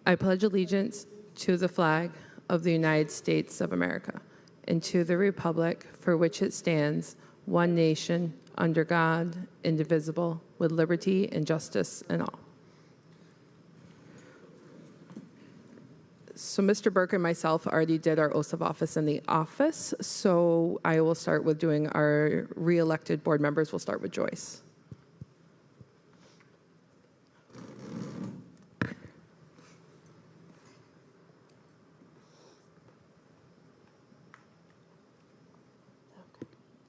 I pledge allegiance to the flag of the United States of America and to the republic for which it stands, one nation, under God, indivisible, with liberty and justice and all. So Mr. Burke and myself already did our oath of office in the office, so I will start with doing our re-elected board members. We'll start with Joyce.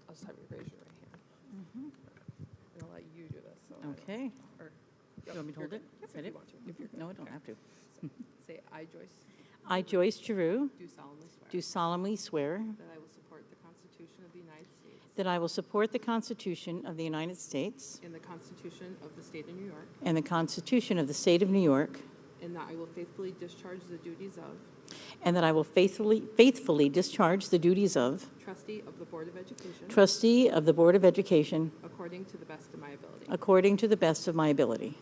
I'll just have you raise your right hand. And I'll let you do this. So Okay. or, You want me to hold it? Yep, Set if you it? want to. If you're good. No, I don't have to. Say, I, Joyce, I, Joyce Giroux, do solemnly swear do solemnly swear that I will support the Constitution of the United States that I will support the Constitution of the United States and the Constitution of the State of New York, and the Constitution of the State of New York, and that I will faithfully discharge the duties of and that I will faithfully discharge the duties of trustee of the Board of Education trustee of the Board of Education according to the best of my ability. according to the best of my ability.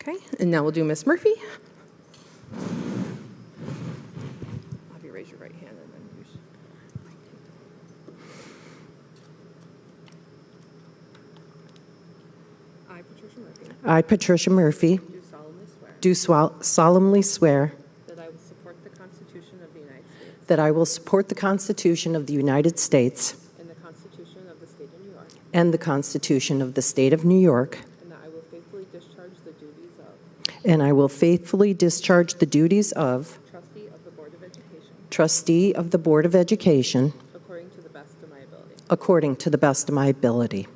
Okay, and now we'll do Miss Murphy. I'll have you raise your right hand and then use. I, Patricia Murphy, I, Patricia Murphy, do solemnly swear do solemnly swear that I will support the Constitution of the United States that I will support the Constitution of the United States and the Constitution of the State of New York, and the Constitution of the State of New York, and that I will faithfully discharge the duties of and I will faithfully discharge the duties of trustee of the Board of Education trustee of the Board of Education according to the best of my ability. according to the best of my ability.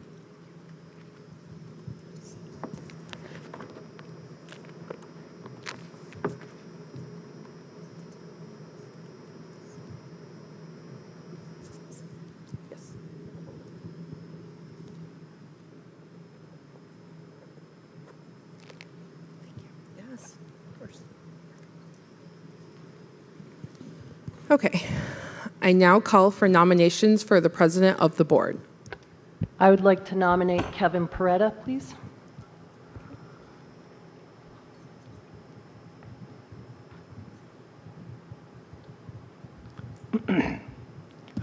Yes. Yes, of course. Okay. I now call for nominations for the president of the board. I would like to nominate Kevin Peretta, please.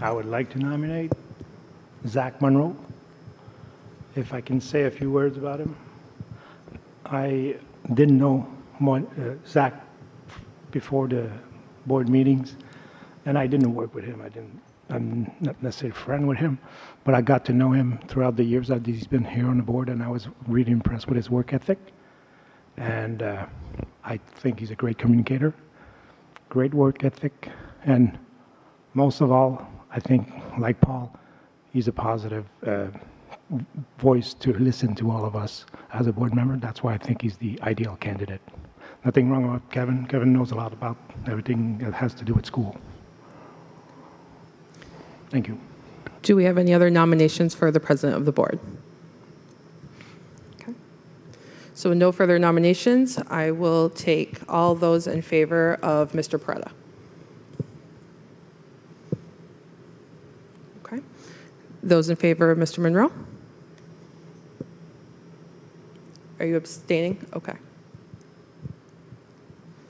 I would like to nominate Zach Monroe. If I can say a few words about him. I didn't know Zach before the board meetings, and I didn't work with him. I'm not necessarily a friend with him, but I got to know him throughout the years that he's been here on the board, and I was really impressed with his work ethic. And I think he's a great communicator, great work ethic, and most of all, I think, like Paul, he's a positive voice to listen to all of us as a board member. That's why I think he's the ideal candidate. Nothing wrong about Kevin. Kevin knows a lot about everything that has to do with school. Thank you. Do we have any other nominations for the president of the board? Okay. So with no further nominations, I will take all those in favor of Mr. Peretta. Okay. Those in favor of Mr. Monroe? Are you abstaining? Okay.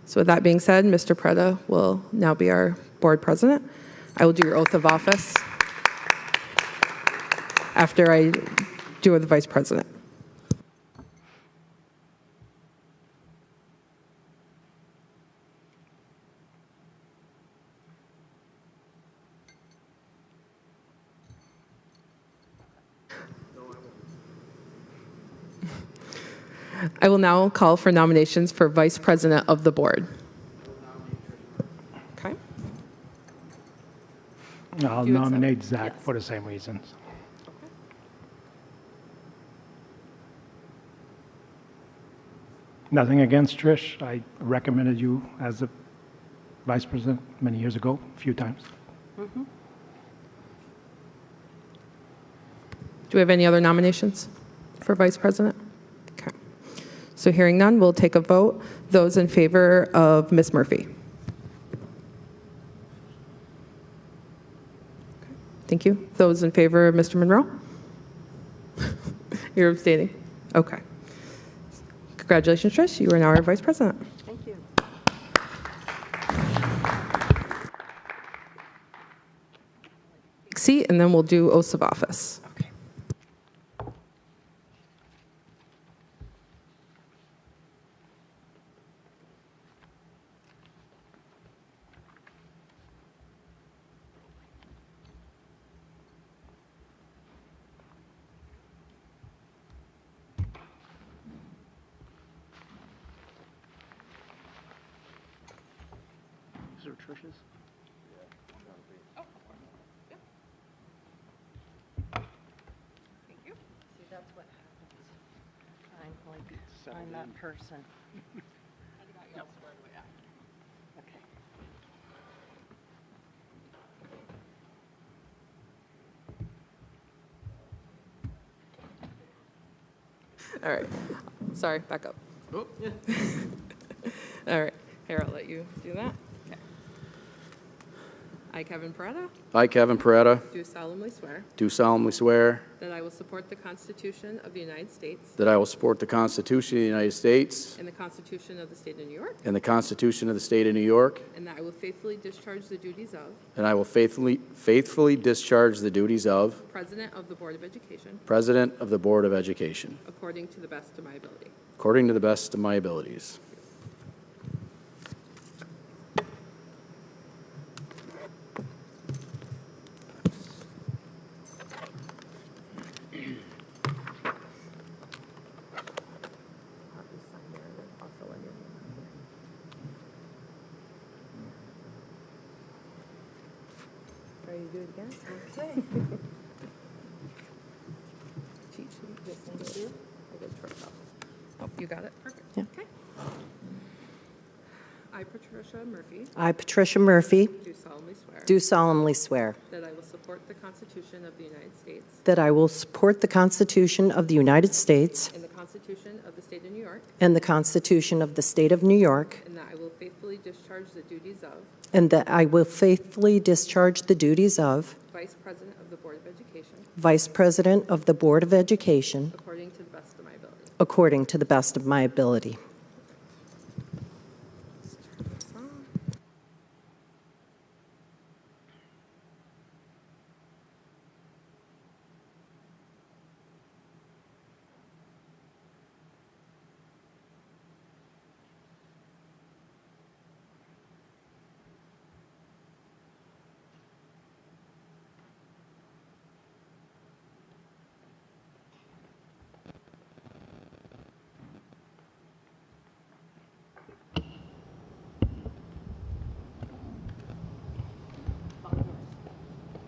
So with that being said, Mr. Peretta will now be our board president. I will do your oath of office after I do the vice president. I will now call for nominations for vice president of the board. Okay. I'll Do you accept? nominate Zach Yes. for the same reasons. Nothing against Trish. I recommended you as a vice president many years ago, a few times. Do we have any other nominations for vice president? Okay. So hearing none, we'll take a vote. Those in favor of Ms. Murphy? Thank you. Those in favor of Mr. Monroe? You're abstaining? Okay. Congratulations, Trish. You are now our vice president. Thank you. Seat, and then we'll do oaths of office. Is there Trish's? See, that's what happens. I'm that person. Okay. All right. Sorry, back up. Oh, yeah. All right. Here, I'll let you do that. Okay. I, Kevin Peretta, I, Kevin Peretta, do solemnly swear do solemnly swear that I will support the Constitution of the United States that I will support the Constitution of the United States and the Constitution of the State of New York, and the Constitution of the State of New York, and that I will faithfully discharge the duties of and I will faithfully discharge the duties of President of the Board of Education President of the Board of Education, according to the best of my ability. according to the best of my abilities. Ready to do it again? Okay. Cheat sheet, this thing is here. I just tripped up. Oh, you got it? Perfect. Yeah. Okay. I, Patricia Murphy, I, Patricia Murphy, do solemnly swear do solemnly swear that I will support the Constitution of the United States that I will support the Constitution of the United States and the Constitution of the State of New York, and the Constitution of the State of New York, and that I will faithfully discharge the duties of and that I will faithfully discharge the duties of Vice President of the Board of Education Vice President of the Board of Education according to the best of my ability. according to the best of my ability.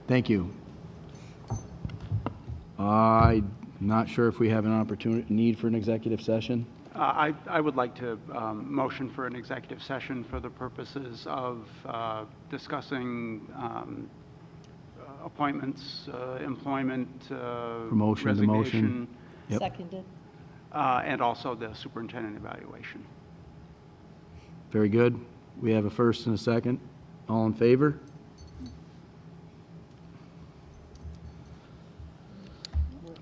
Thank you. I'm not sure if we have an need for an executive session. I would like to motion for an executive session for the purposes of discussing appointments, employment, Promotion, demotion. resignation, Yep. Seconded. and also the superintendent evaluation. Very good. We have a first and a second. All in favor?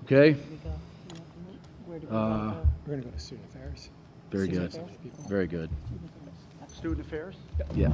Okay. Where do we Uh, want to go? We're going to go to student affairs. Very Student good. affairs people. Very good. Student affairs? Yeah.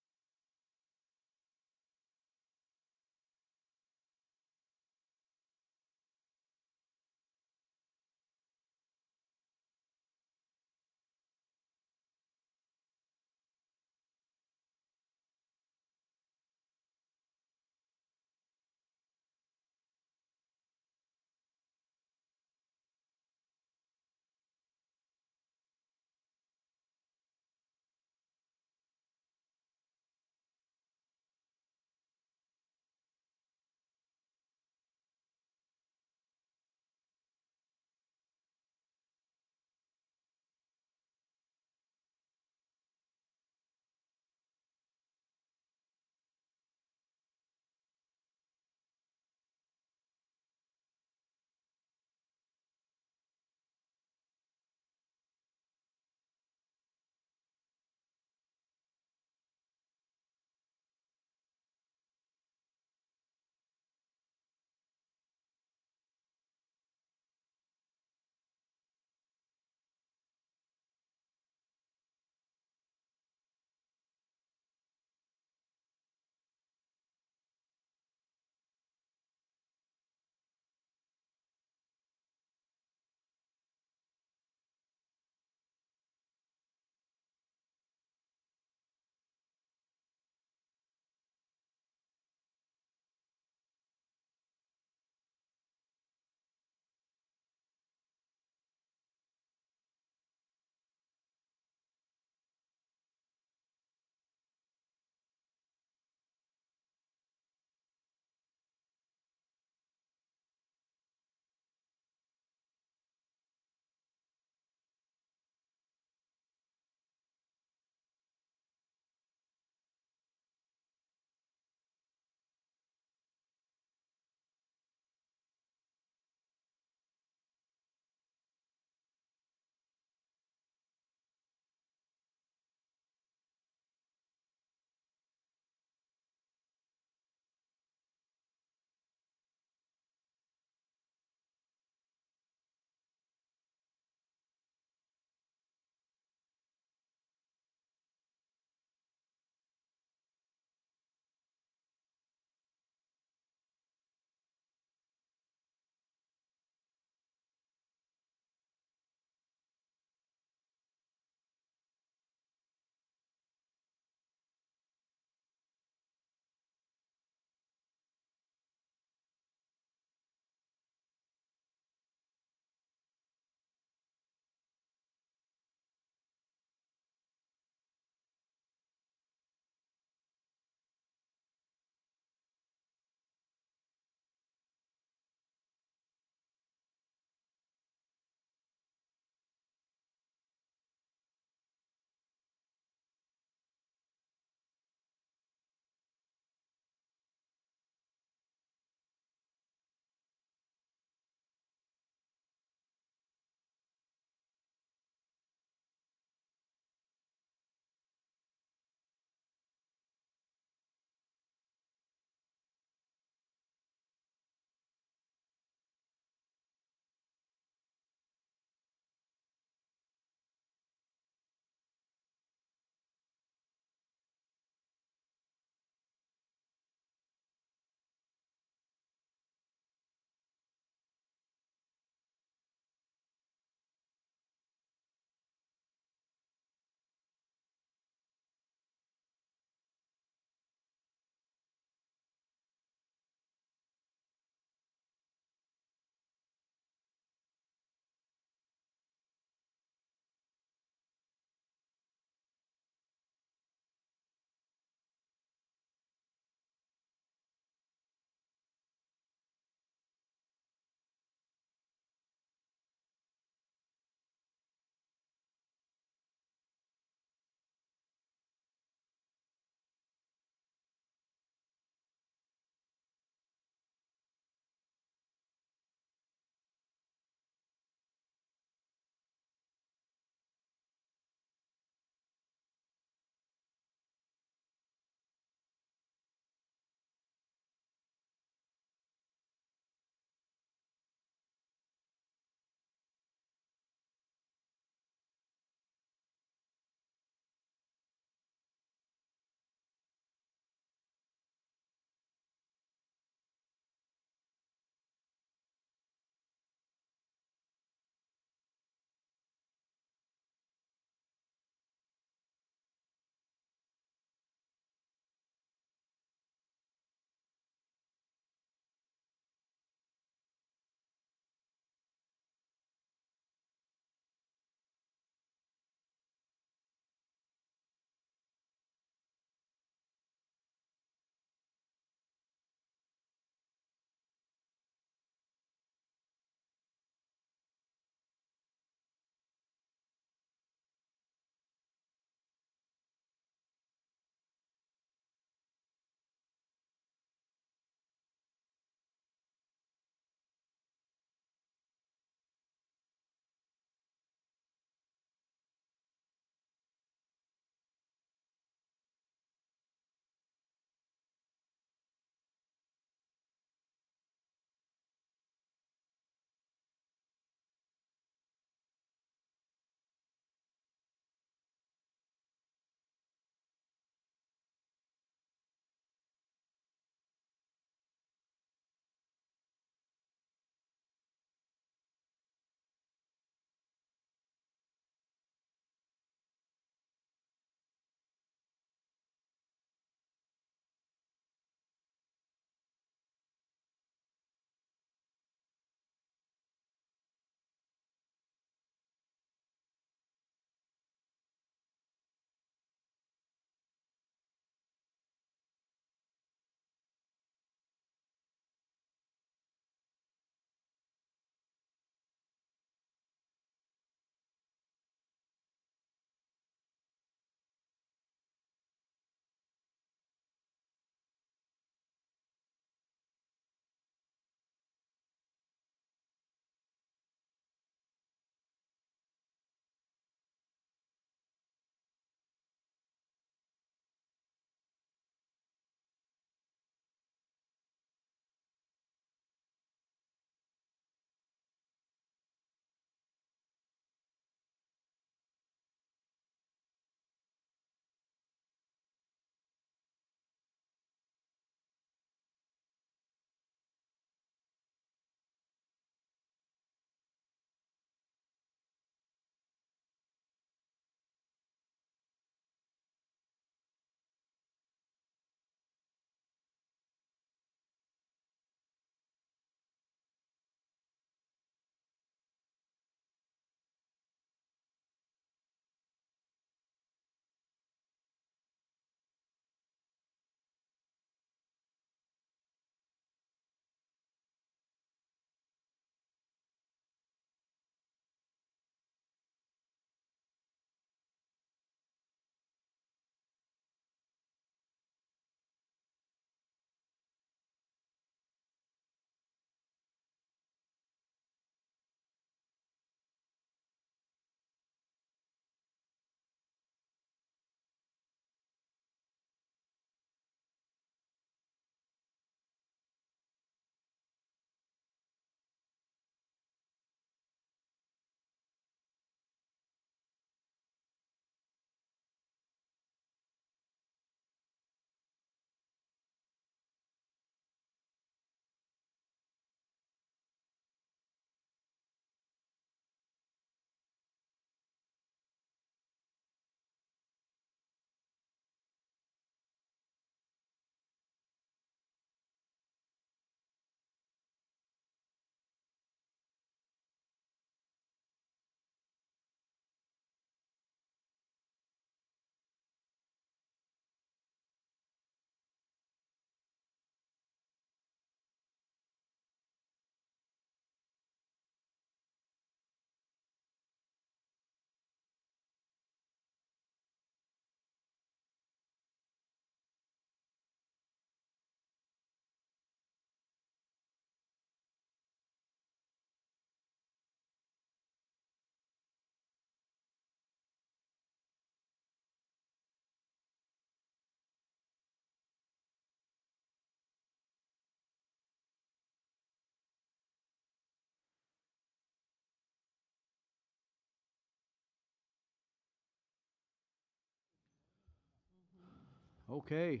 Okay.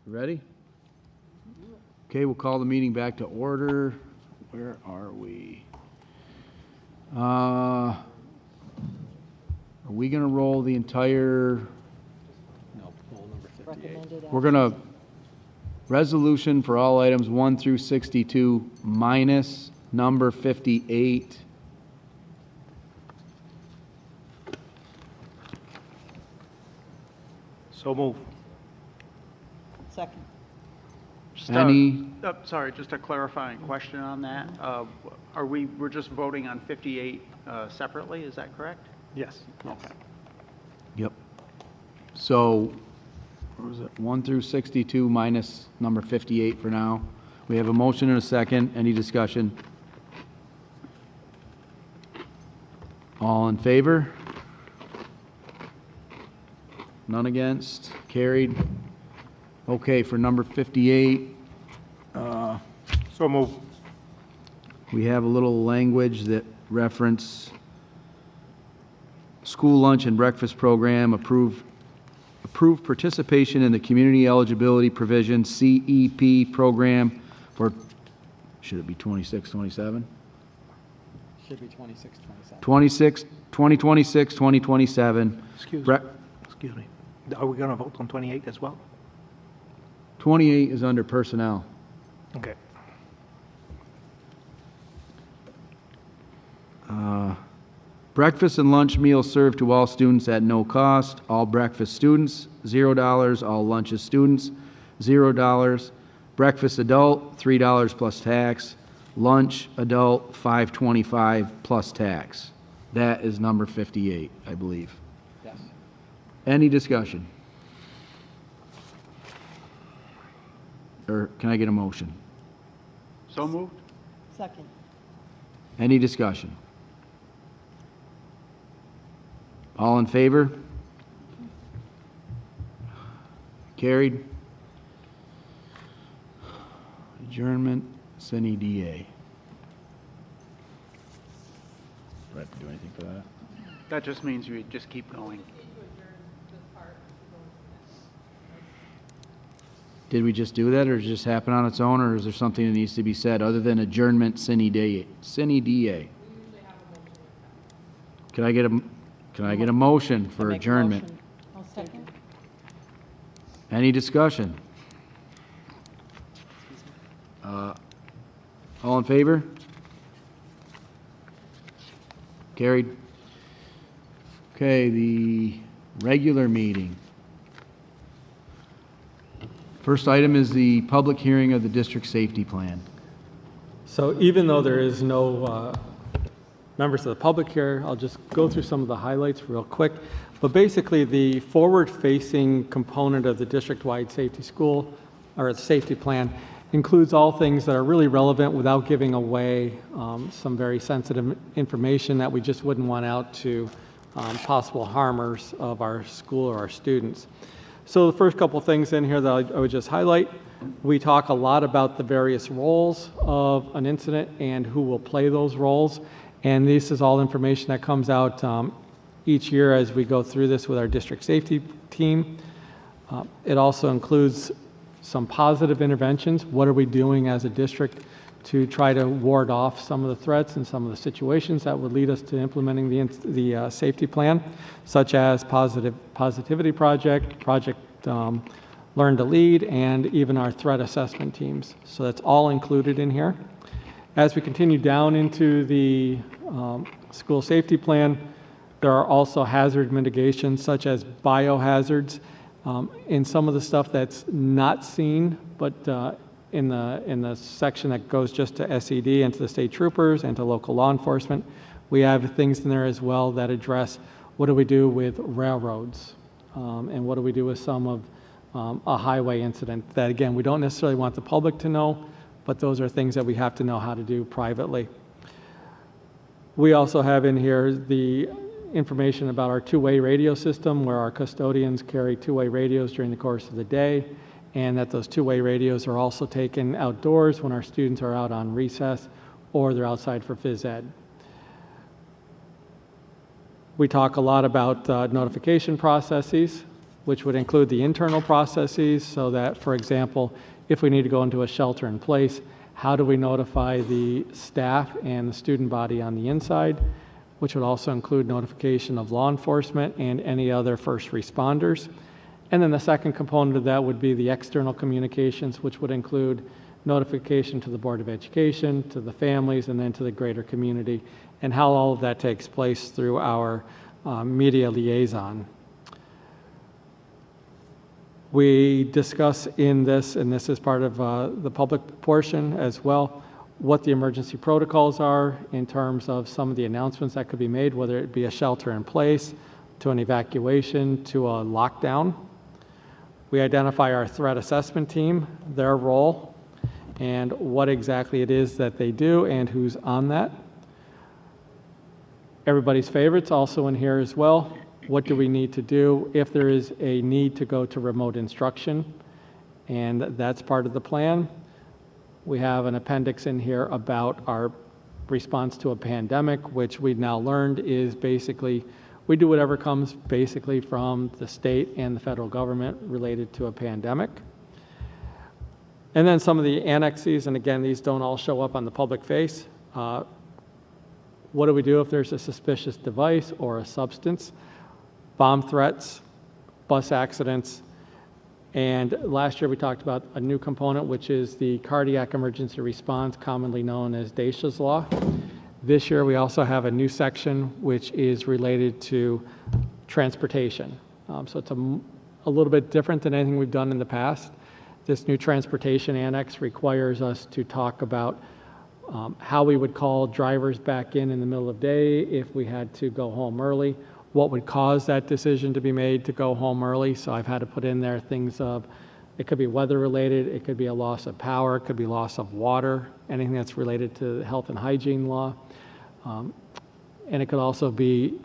Ready? Okay, we'll call the meeting back to order. Where are we? Are we going to roll the entire? No, poll number 58. Recommended We're going to resolution for all items 1 through 62 minus number 58. So move. Second. Just, Any? Sorry, just a clarifying question on that. We're just voting on 58 separately, is that correct? Yes. Okay. Yep. So, what was it? 1 through 62 minus number 58 for now. We have a motion and a second. Any discussion? All in favor? None against? Carried. Okay, for number 58, So move. we have a little language that reference school lunch and breakfast program, approve participation in the community eligibility provision, CEP program for, should it be 26, 27? Should be 26, 27. 2026, 2027. Excuse me. Are we going to vote on 28 as well? 28 is under personnel. Okay. Breakfast and lunch meals served to all students at no cost. All breakfast students, $0. All lunches students, $0. Breakfast adult, $3 plus tax. Lunch adult, $5.25 plus tax. That is number 58, I believe. Yes. Any discussion? Or can I get a motion? So moved? Second. Any discussion? All in favor? Carried. Adjournment, sine die. Do I have to do anything for that? That just means you just keep going. Did we just do that, or does it just happen on its own, or is there something that needs to be said other than adjournment sine die? Sine die. Can I get a motion for Make a adjournment? motion. I'll second. Any discussion? All in favor? Carried. Okay, the regular meeting. First item is the public hearing of the district safety plan. So even though there is no members of the public here, I'll just go through some of the highlights real quick. But basically, the forward-facing component of the district-wide safety school, or the safety plan, includes all things that are really relevant without giving away some very sensitive information that we just wouldn't want out to possible harmers of our school or our students. So the first couple things in here that I would just highlight, we talk a lot about the various roles of an incident and who will play those roles. And this is all information that comes out each year as we go through this with our district safety team. It also includes some positive interventions. What are we doing as a district to try to ward off some of the threats and some of the situations that would lead us to implementing the safety plan, such as positivity project, Learn to Lead, and even our threat assessment teams. So that's all included in here. As we continue down into the school safety plan, there are also hazard mitigations such as biohazards, in some of the stuff that's not seen, but in the section that goes just to SED and to the state troopers and to local law enforcement, we have things in there as well that address what do we do with railroads, and what do we do with some of a highway incident that, again, we don't necessarily want the public to know, but those are things that we have to know how to do privately. We also have in here the information about our two-way radio system, where our custodians carry two-way radios during the course of the day, and that those two-way radios are also taken outdoors when our students are out on recess or they're outside for phys ed. We talk a lot about notification processes. which would include the internal processes so that, for example, if we need to go into a shelter in place, how do we notify the staff and the student body on the inside, which would also include notification of law enforcement and any other first responders. And then the second component of that would be the external communications, which would include notification to the Board of Education, to the families, and then to the greater community, and how all of that takes place through our media liaison. We discuss in this, and this is part of the public portion as well, what the emergency protocols are in terms of some of the announcements that could be made, whether it be a shelter in place, to an evacuation, to a lockdown. We identify our threat assessment team, their role, and what exactly it is that they do and who's on that. Everybody's favorites also in here as well. What do we need to do if there is a need to go to remote instruction? And that's part of the plan. We have an appendix in here about our response to a pandemic, which we've now learned is basically, we do whatever comes basically from the state and the federal government related to a pandemic. And then some of the annexes, and again, these don't all show up on the public face. What do we do if there's a suspicious device or a substance? Bomb threats, bus accidents, and last year we talked about a new component, which is the cardiac emergency response, commonly known as Dacia's Law. This year we also have a new section which is related to transportation. So it's a little bit different than anything we've done in the past. This new transportation annex requires us to talk about how we would call drivers back in the middle of the day if we had to go home early, what would cause that decision to be made to go home early. So I've had to put in there things of, it could be weather related, it could be a loss of power, it could be loss of water, anything that's related to the health and hygiene law. And it could also be,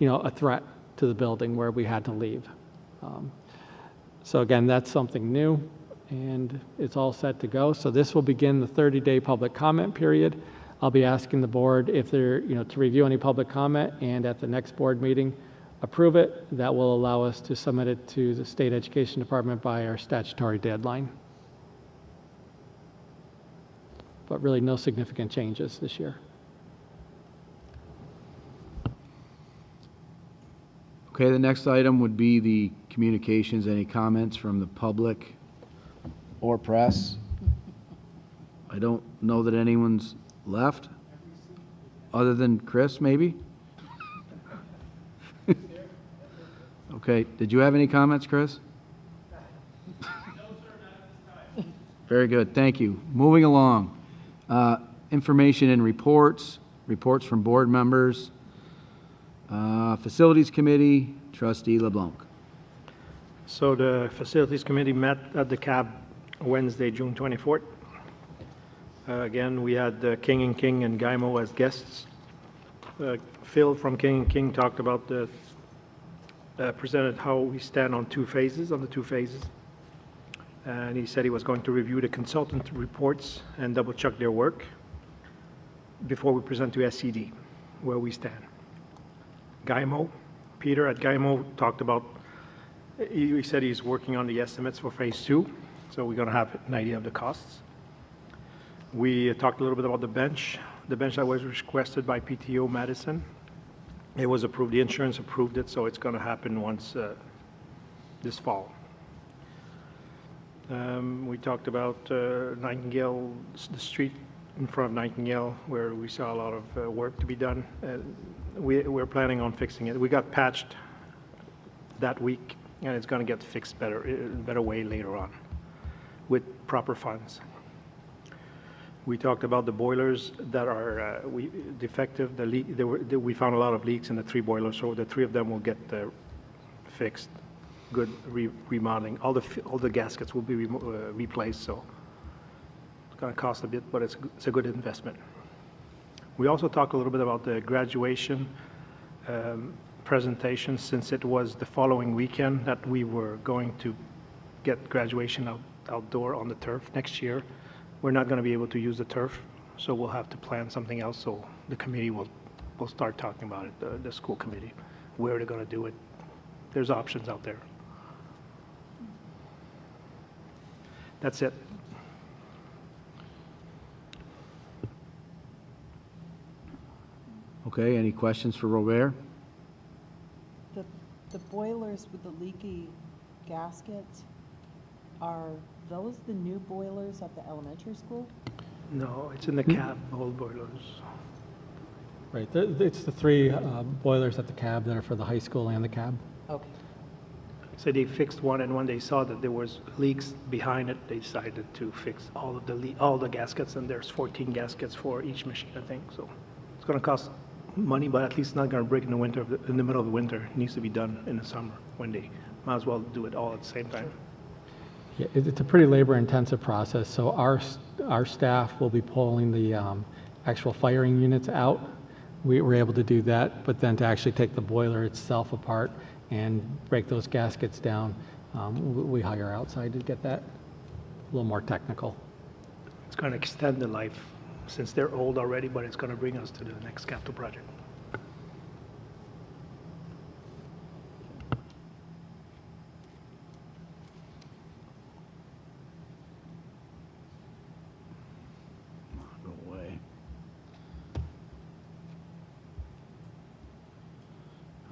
a threat to the building where we had to leave. So again, that's something new, and it's all set to go. So this will begin the 30-day public comment period. I'll be asking the board if they're, to review any public comment, and at the next board meeting, approve it. That will allow us to submit it to the State Education Department by our statutory deadline. But really no significant changes this year. Okay, the next item would be the communications. Any comments from the public or press? I don't know that anyone's left, other than Chris, maybe? Okay, did you have any comments, Chris? No, sir, not at this time. Very good, thank you. Moving along, information and reports from board members, Facilities Committee, Trustee LeBlanc. So the Facilities Committee met at the CAB Wednesday, June 24th. Again, we had King & King and GYMO as guests. Phil from King & King talked about presented how we stand on the two phases. And he said he was going to review the consultant reports and double check their work before we present to SCD where we stand. GYMO, Peter at GYMO talked about, he said he's working on the estimates for phase 2, so we're going to have an idea of the costs. We talked a little bit about the bench that was requested by PTO Madison. It was approved, the insurance approved it, so it's going to happen once this fall. We talked about Nightingale, the street in front of Nightingale, where we saw a lot of work to be done. We're planning on fixing it. We got patched that week, and it's going to get fixed better way later on with proper funds. We talked about the boilers that are defective. We found a lot of leaks in the 3 boilers, so the 3 of them will get fixed. Good remodeling. All the gaskets will be replaced, so it's going to cost a bit, but it's a good investment. We also talked a little bit about the graduation presentation, since it was the following weekend that we were going to get graduation outdoor on the turf next year. We're not going to be able to use the turf, so we'll have to plan something else. So the committee will start talking about it, the school committee, where they're going to do it. There's options out there. That's it. Okay, any questions for Robert? The boilers with the leaky gaskets, are those the new boilers at the elementary school? No, it's in the cab, old boilers. Right, it's the three boilers at the cab that are for the high school and the cab. Okay. So they fixed one, and when they saw that there was leaks behind it, they decided to fix all of all the gaskets, and there's 14 gaskets for each machine, I think. So it's going to cost money, but at least not going to break in the winter. In the middle of the winter, it needs to be done in the summer when they might as well do it all at the same time. Yeah, it's a pretty labor-intensive process. So our staff will be pulling the actual firing units out. We were able to do that, but then to actually take the boiler itself apart and break those gaskets down, we hire outside to get that a little more technical. It's going to extend the life since they're old already, but it's going to bring us to the next capital project. Go away.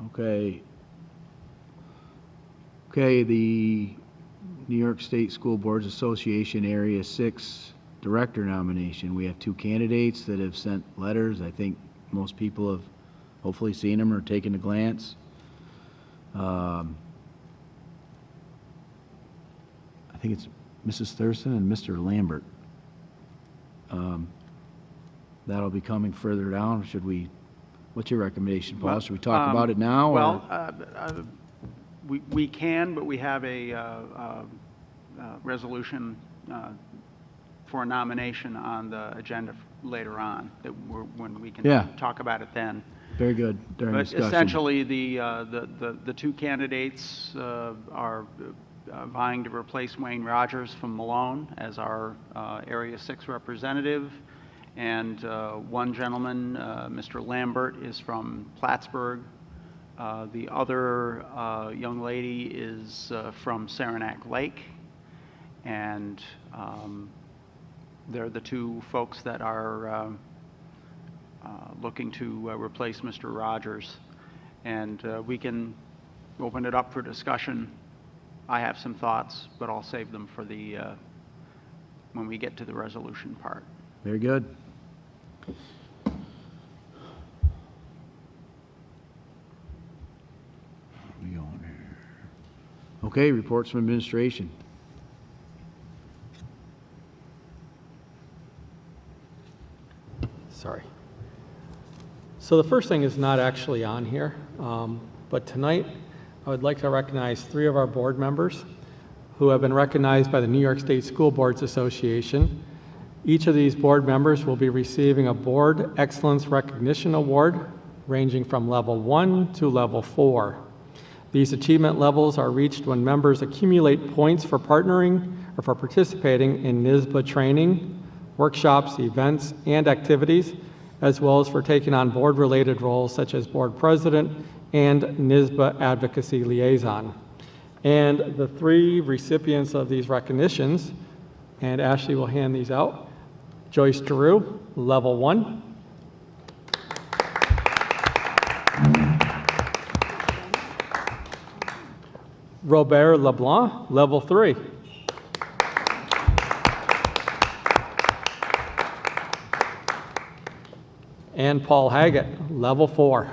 Okay. Okay, the New York State School Boards Association Area 6 Director nomination. We have two candidates that have sent letters. I think most people have hopefully seen them or taken a glance. I think it's Mrs. Thurston and Mr. Lambert. That'll be coming further down. Should we, what's your recommendation, Paul? Should we talk about it now? Well, we can, but we have a resolution for a nomination on the agenda later on, when we can talk about it then. Very good, during But discussion. essentially, the two candidates are vying to replace Wayne Rogers from Malone as our Area 6 representative. And one gentleman, Mr. Lambert, is from Plattsburgh. The other young lady is from Saranac Lake. And they're the two folks that are looking to replace Mr. Rogers. And we can open it up for discussion. I have some thoughts, but I'll save them for the when we get to the resolution part. Very good. Okay, reports from administration. Sorry. So the first thing is not actually on here, but tonight I would like to recognize 3 of our board members who have been recognized by the New York State School Boards Association. Each of these board members will be receiving a Board Excellence Recognition Award ranging from level 1 to level 4. These achievement levels are reached when members accumulate points for partnering or for participating in NYSBA training, workshops, events, and activities, as well as for taking on board-related roles such as board president and NYSBA advocacy liaison. And the 3 recipients of these recognitions, and Ashley will hand these out: Joyce Giroux, level 1. Robert LeBlanc, level 3. And Paul Haggett, level 4.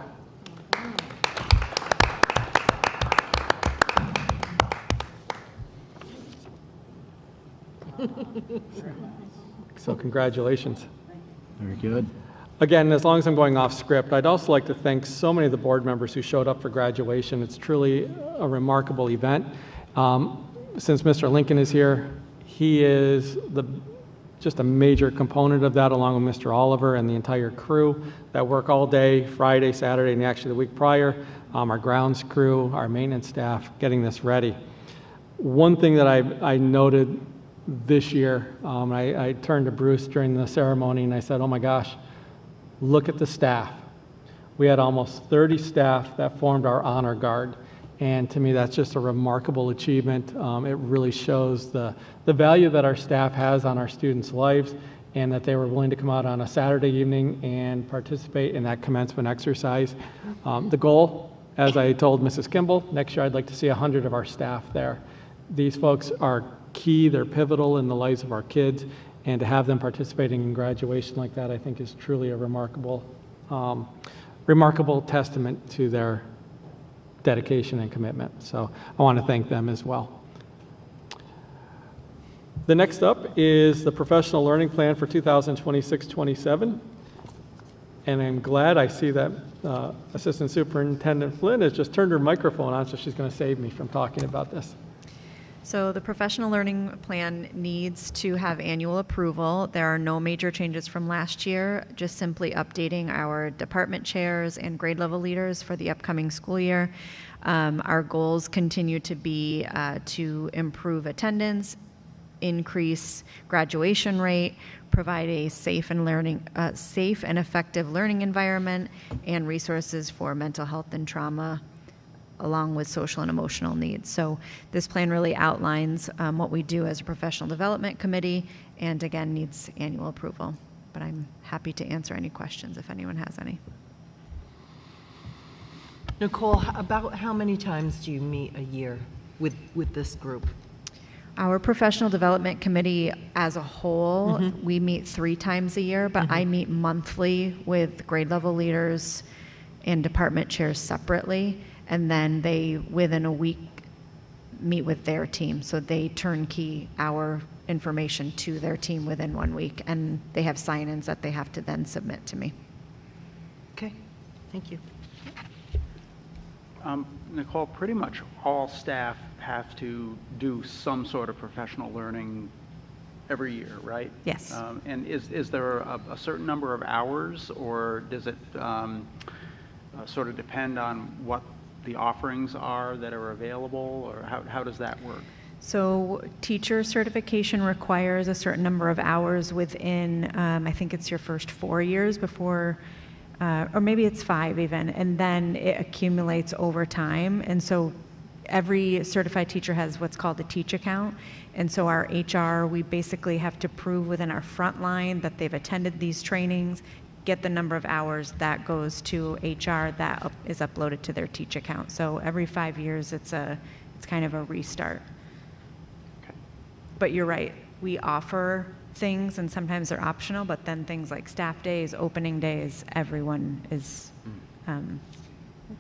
So congratulations. Very good. Again, as long as I'm going off script, I'd also like to thank so many of the board members who showed up for graduation. It's truly a remarkable event. Since Mr. Lincoln is here, he is just a major component of that, along with Mr. Oliver and the entire crew that work all day, Friday, Saturday, and actually the week prior, our grounds crew, our maintenance staff, getting this ready. One thing that I noted this year, I turned to Bruce during the ceremony and I said, oh my gosh, look at the staff. We had almost 30 staff that formed our honor guard, And to me, that's just a remarkable achievement. It really shows the value that our staff has on our students' lives, and that they were willing to come out on a Saturday evening and participate in that commencement exercise. The goal, as I told Mrs. Kimball, next year I'd like to see 100 of our staff there. These folks are key, they're pivotal in the lives of our kids, and to have them participating in graduation like that, I think is truly a remarkable testament to their dedication and commitment. So I want to thank them as well. The next up is the professional learning plan for 2026-27. And I'm glad I see that Assistant Superintendent Flynn has just turned her microphone on, so she's going to save me from talking about this. So the professional learning plan needs to have annual approval. There are no major changes from last year, just simply updating our department chairs and grade level leaders for the upcoming school year. Our goals continue to be to improve attendance, increase graduation rate, provide a safe and effective learning environment, and resources for mental health and trauma, along with social and emotional needs. So this plan really outlines what we do as a professional development committee, and again, needs annual approval. But I'm happy to answer any questions if anyone has any. Nicole, about how many times do you meet a year with this group? Our professional development committee as a whole, we meet 3 times a year, but I meet monthly with grade level leaders and department chairs separately. And then they, within a week, meet with their team. So they turnkey our information to their team within 1 week. And they have sign-ins that they have to then submit to me. Okay, thank you. Nicole, pretty much all staff have to do some sort of professional learning every year, right? Yes. And is there a certain number of hours, or does it sort of depend on what the offerings are that are available, or how does that work? So teacher certification requires a certain number of hours within, I think it's your first 4 years before, or maybe it's 5 even, and then it accumulates over time. And so every certified teacher has what's called a teach account. And so our HR, we basically have to prove within our front line that they've attended these trainings, get the number of hours that goes to HR that is uploaded to their teach account. So every 5 years, it's kind of a restart. Okay. But you're right, we offer things and sometimes they're optional, but then things like staff days, opening days, everyone is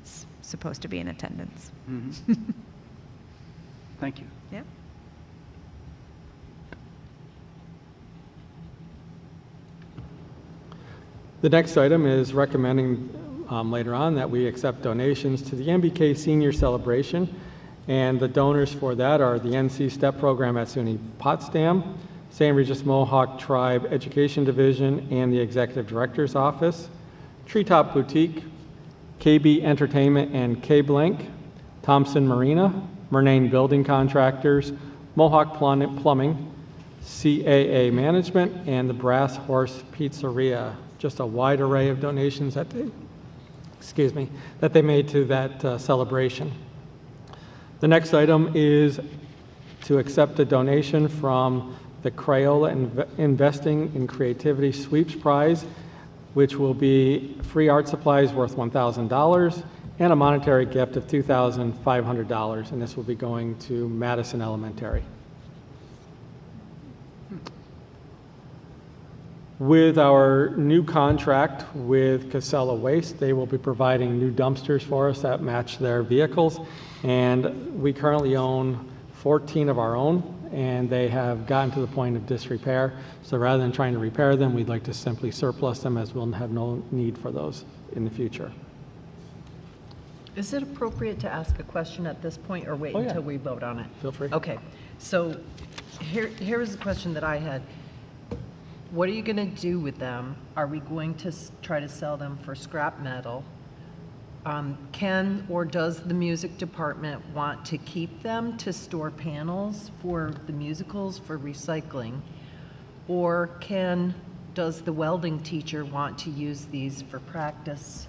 it's supposed to be in attendance. Thank you. Yeah. The next item is recommending later on that we accept donations to the MBK Senior Celebration, and the donors for that are the NC STEP program at SUNY Potsdam, St. Regis Mohawk Tribe Education Division, and the Executive Director's Office, Treetop Boutique, KB Entertainment and K-Blank, Thompson Marina, Murnane Building Contractors, Mohawk Plumbing, CAA Management, and the Brass Horse Pizzeria. Just a wide array of donations that they made to that celebration. The next item is to accept a donation from the Crayola Investing in Creativity Sweeps Prize, which will be free art supplies worth $1,000 and a monetary gift of $2,500, and this will be going to Madison Elementary. With our new contract with Casella Waste, they will be providing new dumpsters for us that match their vehicles, and we currently own 14 of our own, and they have gotten to the point of disrepair. So rather than trying to repair them, we'd like to simply surplus them, as we'll have no need for those in the future. Is it appropriate to ask a question at this point, or wait until we vote on it? Feel free. Okay, so here is a question that I had. What are you going to do with them? Are we going to try to sell them for scrap metal? Can or does the music department want to keep them to store panels for the musicals for recycling? Or does the welding teacher want to use these for practice?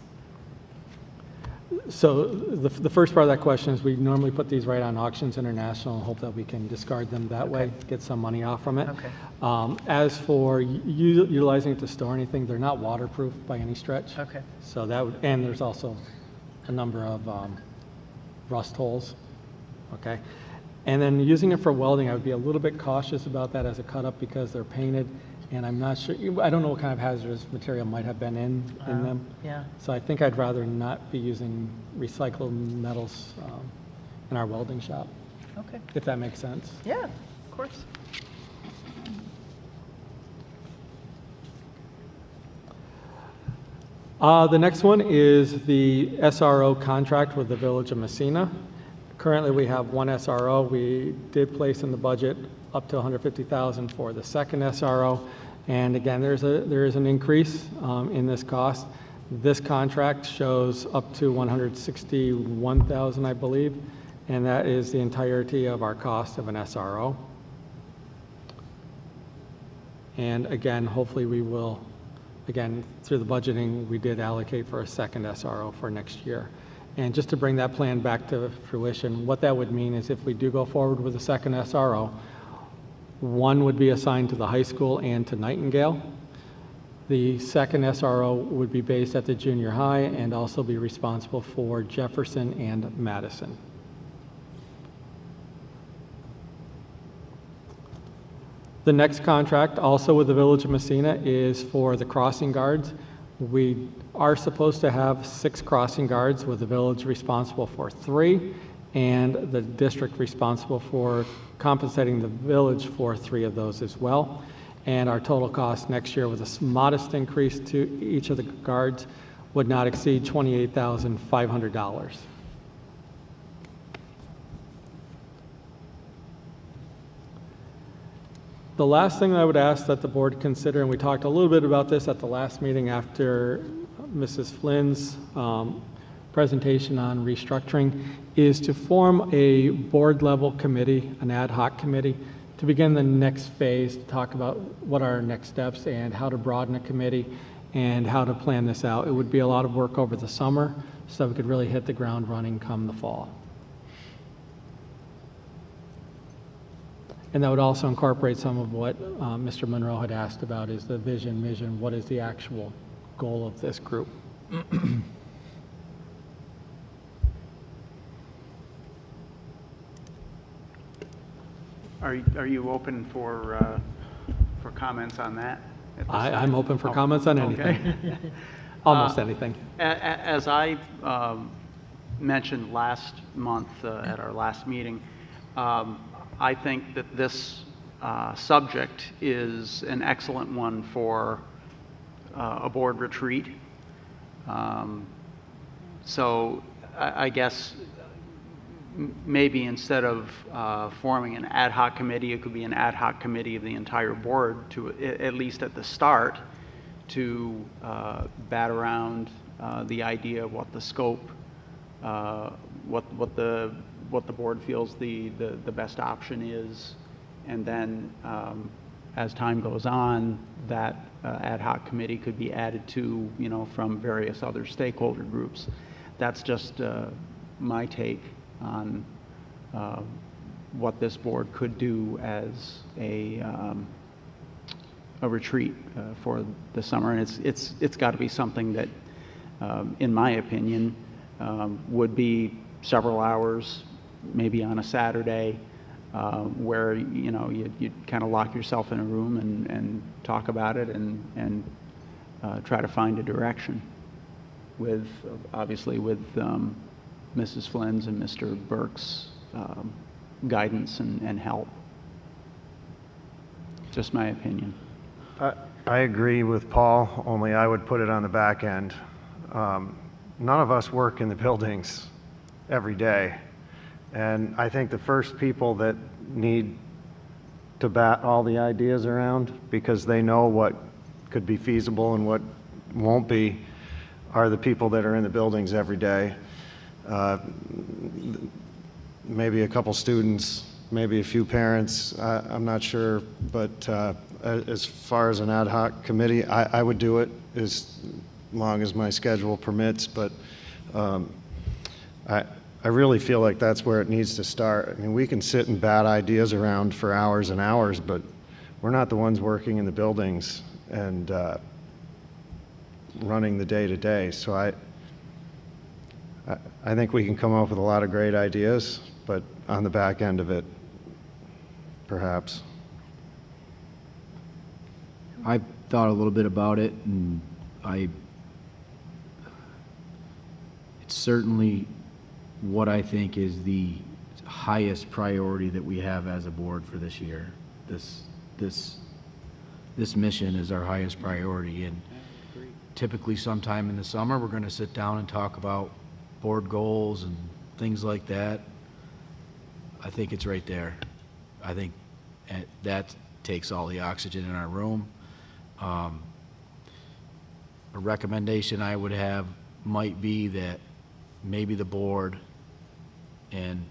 So the first part of that question is we normally put these right on Auctions International and hope that we can discard them that way, get some money off from it. Okay. As for utilizing it to store anything, they're not waterproof by any stretch. Okay. So that would, and there's also a number of rust holes. Okay. And then using it for welding, I would be a little bit cautious about that as a cut-up because they're painted, and I'm not sure, I don't know what kind of hazardous material might have been in them. Yeah. So I think I'd rather not be using recycled metals in our welding shop, Okay. if that makes sense. Yeah, of course. The next one is the SRO contract with the Village of Massena. Currently, we have one SRO. We did place in the budget up to $150,000 for the second SRO. And again, there is an increase in this cost. This contract shows up to $161,000, I believe, and that is the entirety of our cost of an SRO. And again, hopefully we will, again, through the budgeting, we did allocate for a second SRO for next year. And just to bring that plan back to fruition, what that would mean is if we do go forward with a second SRO, one would be assigned to the high school and to Nightingale. The second SRO would be based at the junior high and also be responsible for Jefferson and Madison. The next contract, also with the Village of Massena, is for the crossing guards. We are supposed to have 6 crossing guards, with the village responsible for 3, and the district responsible for compensating the village for 3 of those as well. And our total cost next year, with a modest increase to each of the guards, would not exceed $28,500. The last thing I would ask that the board consider, and we talked a little bit about this at the last meeting after Mrs. Flynn's presentation on restructuring, is to form a board-level committee, an ad hoc committee, to begin the next phase, to talk about what are our next steps and how to broaden a committee and how to plan this out. It would be a lot of work over the summer so we could really hit the ground running come the fall. And that would also incorporate some of what Mr. Monroe had asked about, is the vision, mission, what is the actual goal of this group? Are you open for comments on that? I'm open for comments on anything. Okay. Almost anything. As I mentioned last month at our last meeting, I think that this subject is an excellent one for a board retreat. So I guess maybe instead of forming an ad hoc committee, it could be an ad hoc committee of the entire board, to at least at the start, to bat around the idea of what the scope, what the board feels the best option is, and then as time goes on, that ad hoc committee could be added to, from various other stakeholder groups. That's just my take on what this board could do as a retreat for the summer, and it's got to be something that, in my opinion, would be several hours, maybe on a Saturday, where you kind of lock yourself in a room and talk about it and try to find a direction, with obviously with Mrs. Flynn's and Mr. Burke's guidance and help. Just my opinion. I agree with Paul, only I would put it on the back end. None of us work in the buildings every day, and I think the first people that need to bat all the ideas around, because they know what could be feasible and what won't be, are the people that are in the buildings every day. Maybe a couple students, maybe a few parents, I'm not sure, but as far as an ad hoc committee, I would do it as long as my schedule permits, but I really feel like that's where it needs to start. I mean, we can sit and bat ideas around for hours and hours, but we're not the ones working in the buildings and running the day-to-day. So I think we can come up with a lot of great ideas, but on the back end of it, perhaps. I thought a little bit about it, and it's certainly what I think is the highest priority that we have as a board for this year. This mission is our highest priority, and typically sometime in the summer we're going to sit down and talk about board goals and things like that. I think it's right there. I think that takes all the oxygen in our room. A recommendation I would have might be that maybe the board and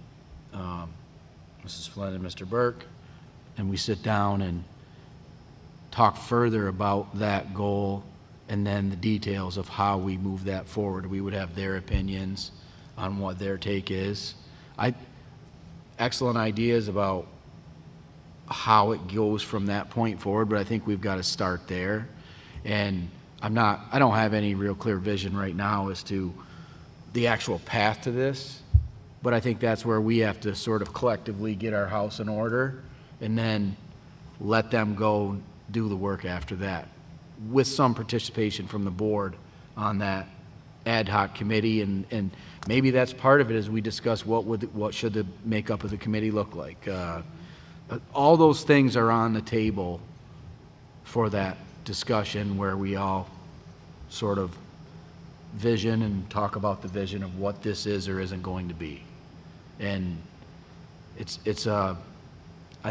Mrs. Flynn and Mr. Burke, and we sit down and talk further about that goal and then the details of how we move that forward. We would have their opinions on what their take is. Excellent ideas about how it goes from that point forward, but I think we've got to start there. And I don't have any real clear vision right now as to the actual path to this, but I think that's where we have to sort of collectively get our house in order and then let them go do the work after that, with some participation from the board on that ad hoc committee. And maybe that's part of it as we discuss what should the makeup of the committee look like. All those things are on the table for that discussion where we all sort of vision and talk about the vision of what this is or isn't going to be. And I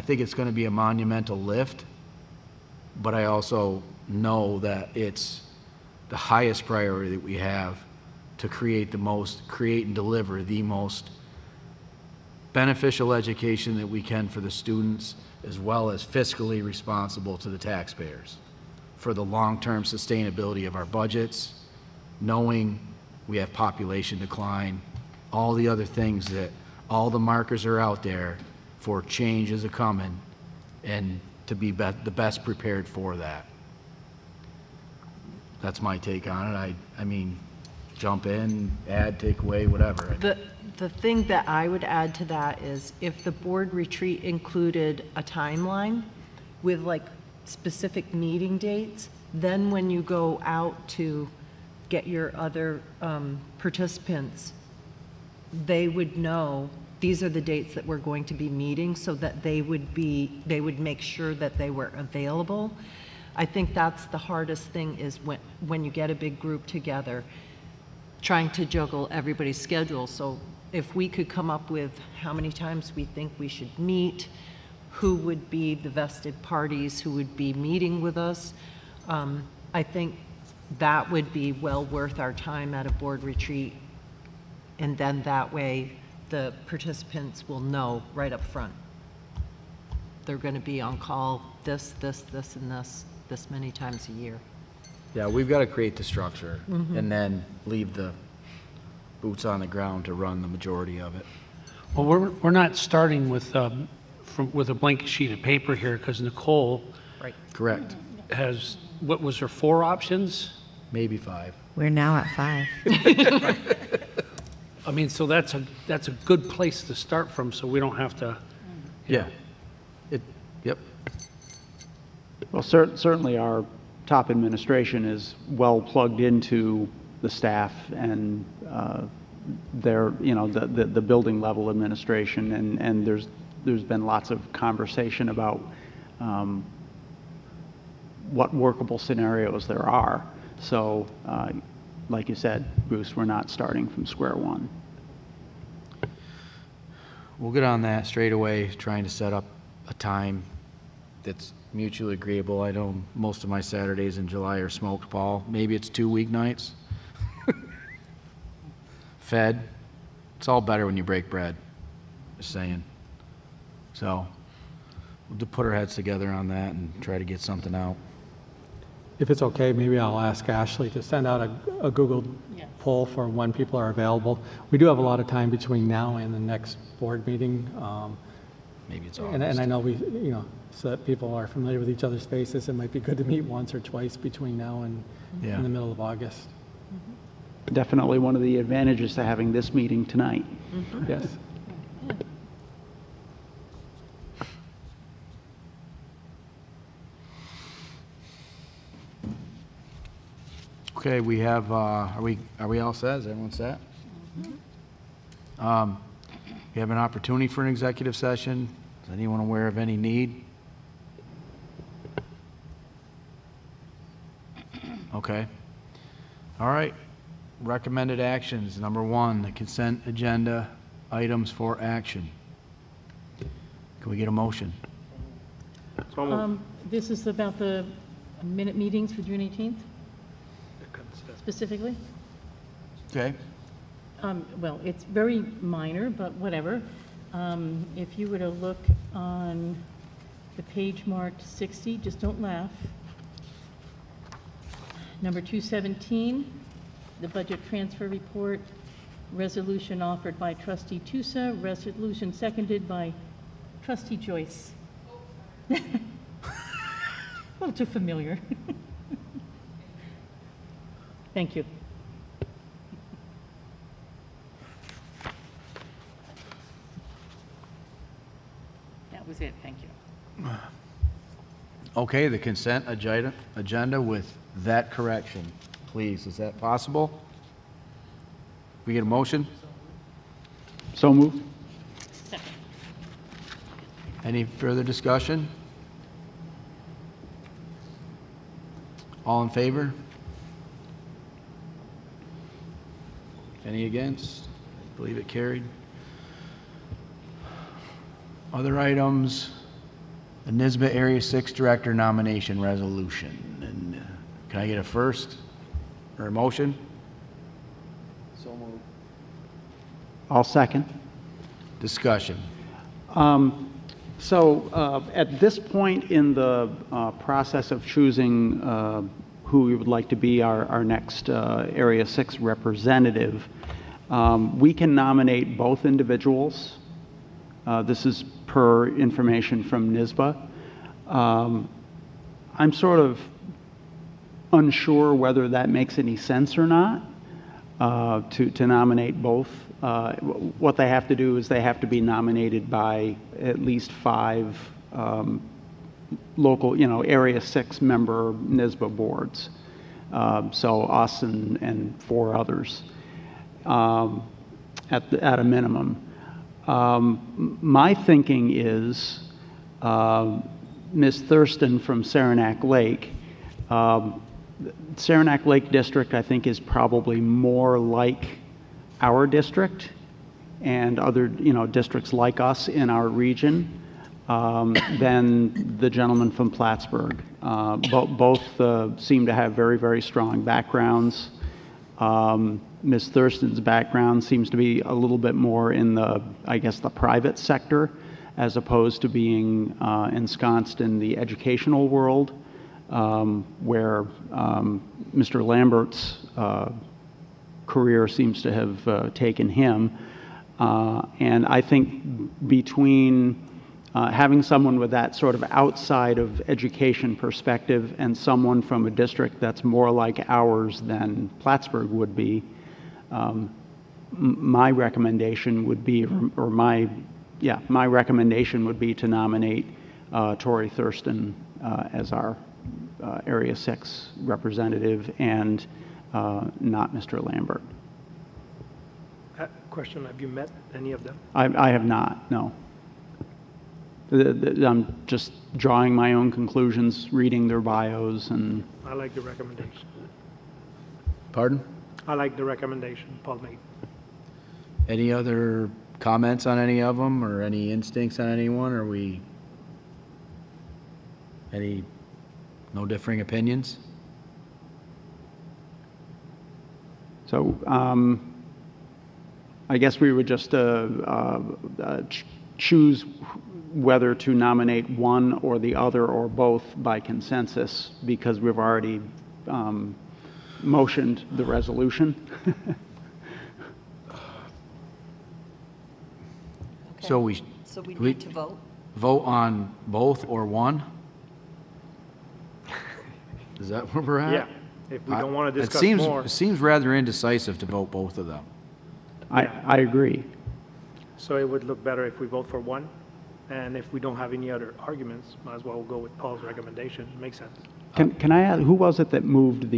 think it's going to be a monumental lift, but I also know that it's the highest priority that we have to create and deliver the most beneficial education that we can for the students, as well as fiscally responsible to the taxpayers for the long-term sustainability of our budgets, knowing we have population decline, all the other things that all the markers are out there for change is a-coming, and to be the best prepared for that. That's my take on it. I mean, jump in, add, take away, whatever. The thing that I would add to that is if the board retreat included a timeline with like specific meeting dates, then when you go out to get your other participants, they would know these are the dates that we're going to be meeting, so that they would make sure that they were available. I think that's the hardest thing, is when you get a big group together, trying to juggle everybody's schedule. So if we could come up with how many times we think we should meet, who would be the vested parties who would be meeting with us, I think that would be well worth our time at a board retreat. And then that way the participants will know right up front. They're going to be on call this, and this many times a year. Yeah, we've got to create the structure and then leave the boots on the ground to run the majority of it. Well, we're not starting with a blank sheet of paper here, because Nicole Correct. has, what was there, 4 options? Maybe 5. We're now at 5. I mean, so that's a good place to start from, so we don't have to. Yeah. Yep. Well, certainly our top administration is well plugged into the staff and their, the building level administration, and there's been lots of conversation about what workable scenarios there are. So, like you said, Bruce, we're not starting from square one. We'll get on that straight away, trying to set up a time that's mutually agreeable. I know most of my Saturdays in July are smoked, Paul. Maybe it's 2 weeknights. Fed. It's all better when you break bread. Just saying. So we'll put our heads together on that and try to get something out. if it's okay, maybe I'll ask Ashley to send out a Google poll for when people are available. We do have a lot of time between now and the next board meeting. Maybe it's and I know so that people are familiar with each other's faces, it might be good to meet once or twice between now and in the middle of August. Definitely one of the advantages to having this meeting tonight. Yes. Okay, we have, are we all set? Is everyone set? We have an opportunity for an executive session. Is anyone aware of any need? Okay. All right. Recommended actions. Number 1, the consent agenda items for action. Can we get a motion? This is about the minute meetings for June 18th, specifically? Okay. Well, it's very minor, but whatever. If you were to look on the page marked 60, just don't laugh. Number 217, the budget transfer report, resolution offered by Trustee Tusa, resolution seconded by Trustee Joyce. A little too familiar. Thank you. That was it, thank you. Okay, the consent agenda with that correction, please. Is that possible? We get a motion? So moved. Second. Any further discussion? All in favor? Any against? I believe it carried. Other items, the Nisbet Area 6 Director nomination resolution. And can I get a first or a motion? So moved. I'll second. Discussion. At this point in the process of choosing who we would like to be our next Area 6 representative, we can nominate both individuals. This is per information from NISBA. I'm sort of unsure whether that makes any sense or not, to nominate both. What they have to do is they have to be nominated by at least 5 local, Area 6 member NISBA boards. So us and 4 others at a minimum. My thinking is Ms. Thurston from Saranac Lake. Saranac Lake District, I think, is probably more like our district and other, districts like us in our region than the gentleman from Plattsburgh. Both seem to have very, very strong backgrounds. Ms. Thurston's background seems to be a little bit more in the private sector, as opposed to being ensconced in the educational world, where Mr. Lambert's career seems to have taken him. And I think between having someone with that sort of outside of education perspective and someone from a district that's more like ours than Plattsburgh would be, my recommendation would be, my recommendation would be to nominate Tori Thurston as our Area 6 representative and not Mr. Lambert. Question, have you met any of them? I have not, no. I'm just drawing my own conclusions, reading their bios, and... I like the recommendation. Pardon? I like the recommendation Paul made. Any other comments on any of them, or any instincts on anyone? Are we no differing opinions? So I guess we would just choose whether to nominate one or the other or both by consensus, because we've already motioned the resolution. So we need to vote? Vote on both or one? Is that where we're at? Yeah, if we don't want to discuss more. It seems rather indecisive to vote both of them. I agree. So it would look better if we vote for one, and if we don't have any other arguments, might as well go with Paul's recommendation. Makes sense. Can I add, who was it that moved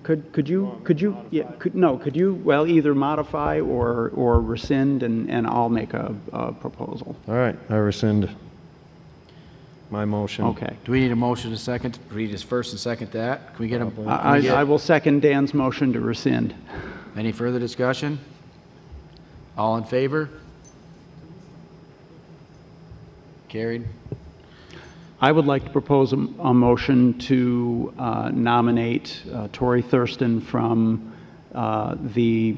could you, well, either modify or rescind, and I'll make a proposal. All right, I rescind my motion. Okay. Do we need a motion to second? Do we just first and second that? Can we get a? I will second Dan's motion to rescind. Any further discussion? All in favor? Carried. I would like to propose a motion to nominate Tori Thurston from the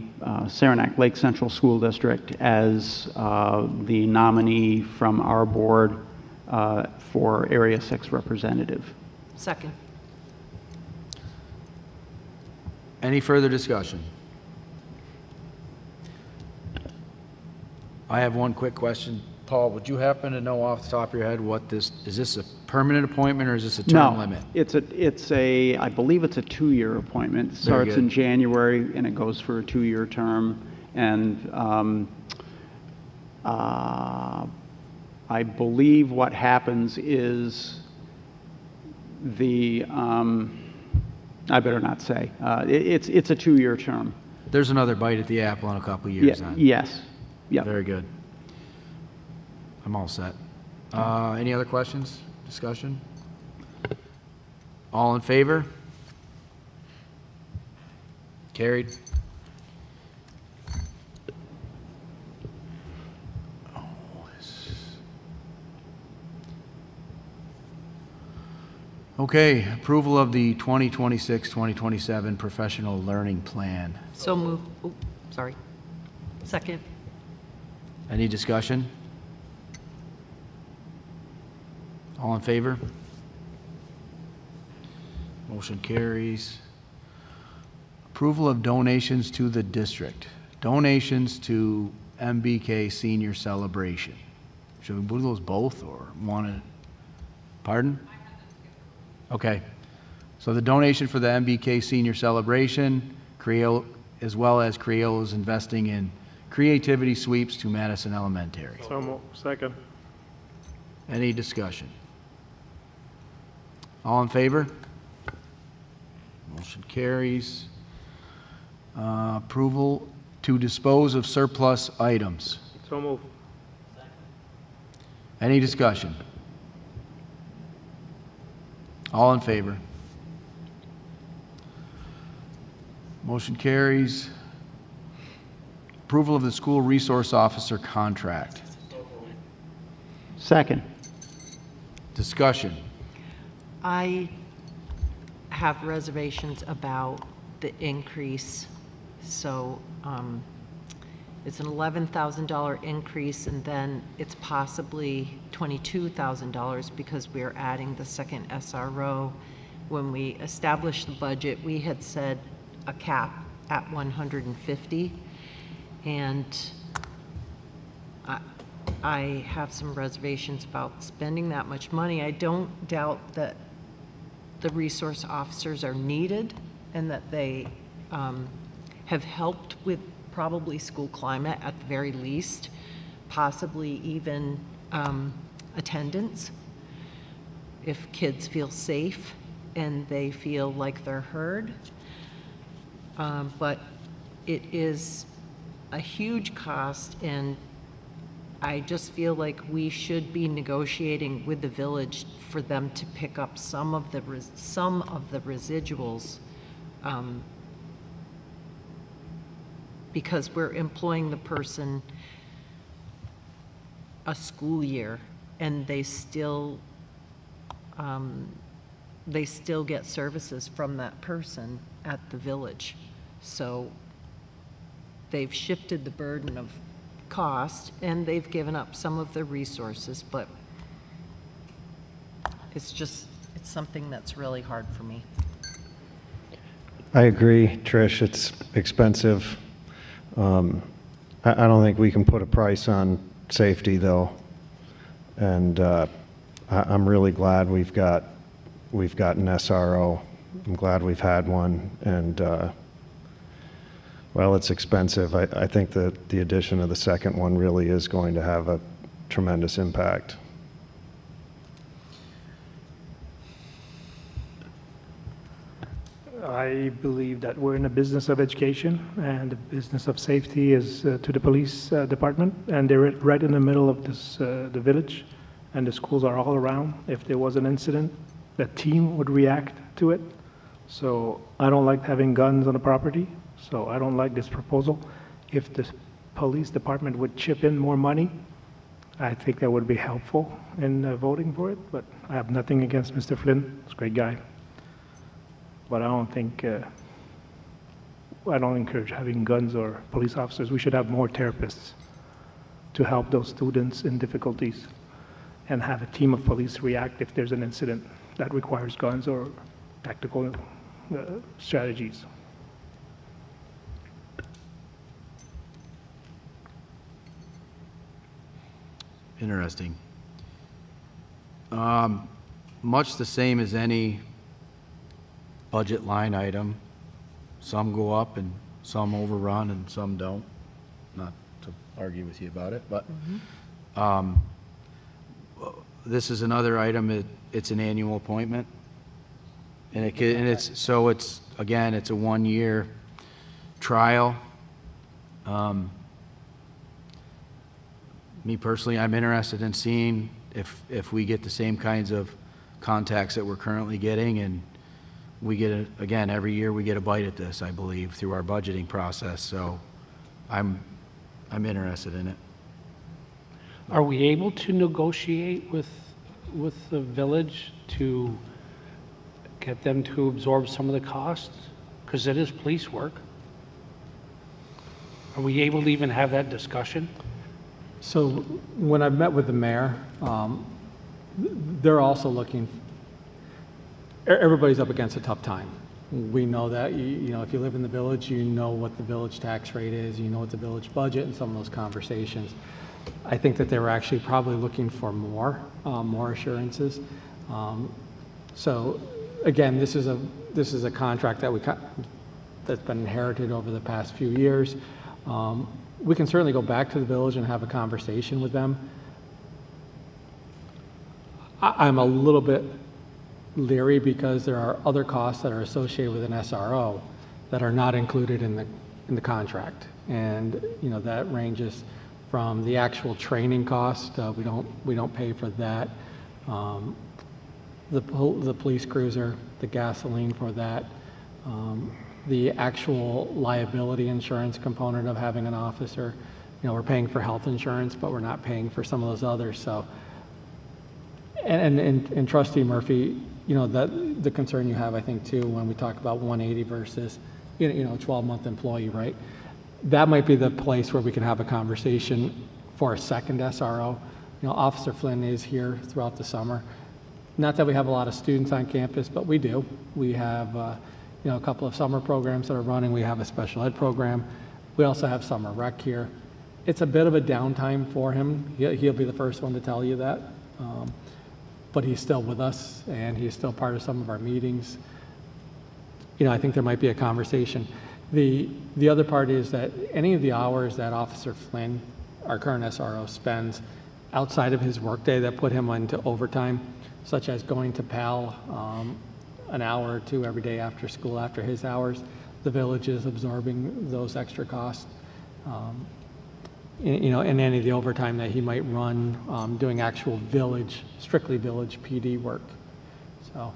Saranac Lake Central School District as the nominee from our board for Area 6 representative. Second. Any further discussion? I have one quick question. Paul, would you happen to know off the top of your head what is this a permanent appointment or is this a term limit? I believe it's a 2-year appointment. It starts in January and it goes for a 2-year term. And I believe what happens is I better not say. It's a 2-year term. There's another bite at the apple in a couple of years then. Yes. Yep. Very good. I'm all set. Any other questions, discussion? All in favor? Carried. Okay, approval of the 2026-2027 professional learning plan. So move. Oh, sorry. Second. Any discussion? All in favor? Motion carries. Approval of donations to the district. Donations to MBK Senior Celebration. Should we do those both or one? Pardon? Okay. So the donation for the MBK Senior Celebration, as well as Creola's investing in creativity sweeps to Madison Elementary. So second. Any discussion? All in favor? Motion carries. Approval to dispose of surplus items. So move. Any discussion? All in favor? Motion carries. Approval of the school resource officer contract. Second. Discussion. I have reservations about the increase. So it's an $11,000 increase, and then it's possibly $22,000 because we're adding the second SRO. When we established the budget, we had said a cap at 150, and I have some reservations about spending that much money. I don't doubt that the resource officers are needed and that they have helped with probably school climate at the very least, possibly even attendance. If kids feel safe and they feel like they're heard. But it is a huge cost, and I just feel like we should be negotiating with the village for them to pick up some of the residuals, because we're employing the person a school year, and they still get services from that person at the village. So they've shifted the burden of cost, and they've given up some of their resources, but it's something that's really hard for me. I agree, Trish, it's expensive. I don't think we can put a price on safety, though. And I'm really glad we've got an SRO. I'm glad we've had one, and well, it's expensive. I think that the addition of the second one really is going to have a tremendous impact. I believe that we're in a business of education, and the business of safety is to the police department, and they're right in the middle of this, the village, and the schools are all around. If there was an incident, the team would react to it. So I don't like having guns on the property, so I don't like this proposal. If the police department would chip in more money, I think that would be helpful in voting for it, but I have nothing against Mr. Flynn. He's a great guy. But I don't think, I don't encourage having guns or police officers. We should have more therapists to help those students in difficulties and have a team of police react if there's an incident that requires guns or tactical strategies. Interesting. Much the same as any budget line item. Some go up and some overrun and some don't. Not to argue with you about it, but this is another item. It's an annual appointment, and it's again, it's a 1-year trial. Me personally, I'm interested in seeing if we get the same kinds of contacts that we're currently getting, and we get again, every year we get a bite at this, I believe, through our budgeting process. So I'm interested in it. Are we able to negotiate with the village to get them to absorb some of the costs? Because it is police work. Are we able to even have that discussion? So when I've met with the mayor, they're also looking, everybody's up against a tough time. We know that, you know, if you live in the village, you know what the village tax rate is, you know what the village budget, and some of those conversations. I think that they were actually probably looking for more assurances. So again, this is a contract that that's been inherited over the past few years. We can certainly go back to the village and have a conversation with them. I'm a little bit leery because there are other costs that are associated with an SRO that are not included in the contract, and you know that ranges from the actual training cost. We don't pay for that. The police cruiser, the gasoline for that, the actual liability insurance component of having an officer. You know, we're paying for health insurance, but we're not paying for some of those others. So, and Trustee Murphy, you know, that the concern you have, I think, too, when we talk about 180 versus, you know, 12-month employee, right? That might be the place where we can have a conversation for a second SRO. You know, Officer Flynn is here throughout the summer. Not that we have a lot of students on campus, but we do. We have, you know, a couple of summer programs that are running. We have a special ed program. We also have summer rec here. It's a bit of a downtime for him. He'll be the first one to tell you that. But he's still with us, and he's still part of some of our meetings. You know, I think there might be a conversation. The other part is that any of the hours that Officer Flynn, our current SRO, spends outside of his workday that put him into overtime, such as going to PAL an hour or two every day after school after his hours, the village is absorbing those extra costs. You know, and any of the overtime that he might run doing actual strictly village PD work. So,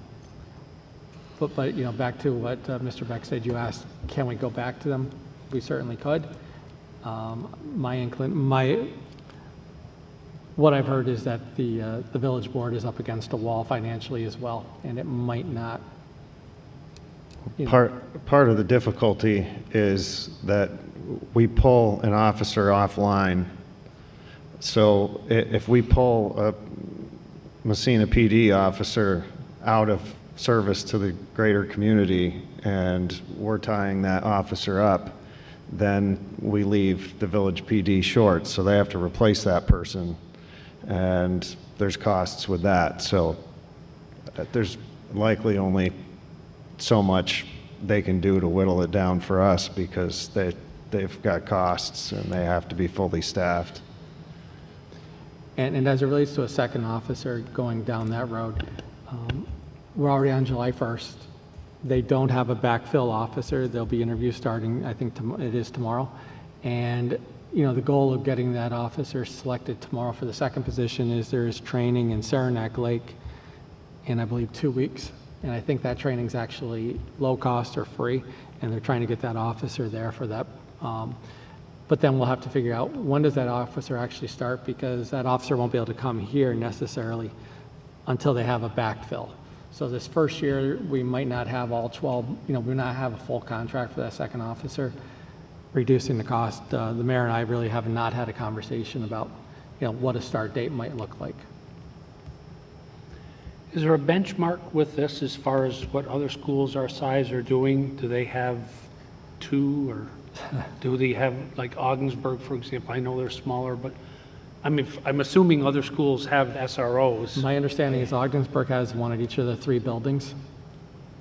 but you know, back to what Mr. Beck said, you asked, can we go back to them? We certainly could. What I've heard is that the village board is up against a wall financially as well, and it might not. Part of the difficulty is that we pull an officer offline So if we pull a Massena PD officer out of service to the greater community and we're tying that officer up, then we leave the village PD short. So they have to replace that person, and there's costs with that. So there's likely only so much they can do to whittle it down for us because they've got costs and they have to be fully staffed. And as it relates to a second officer going down that road, we're already on July 1st. They don't have a backfill officer. There'll be interviews starting, I think it is tomorrow. And, you know, the goal of getting that officer selected tomorrow for the second position is there is training in Saranac Lake in, I believe, 2 weeks. And I think that training is actually low cost or free, and they're trying to get that officer there for that. But then we'll have to figure out when does that officer actually start, because that officer won't be able to come here necessarily until they have a backfill. So this first year, we might not have all 12, we may not have a full contract for that second officer, reducing the cost. The mayor and I really have not had a conversation about, what a start date might look like. Is there a benchmark with this as far as what other schools our size are doing? Do they have 2, or do they have, like Ogdensburg, for example? I know they're smaller, but I mean, I'm assuming other schools have SROs. My understanding is Ogdensburg has one at each of the 3 buildings.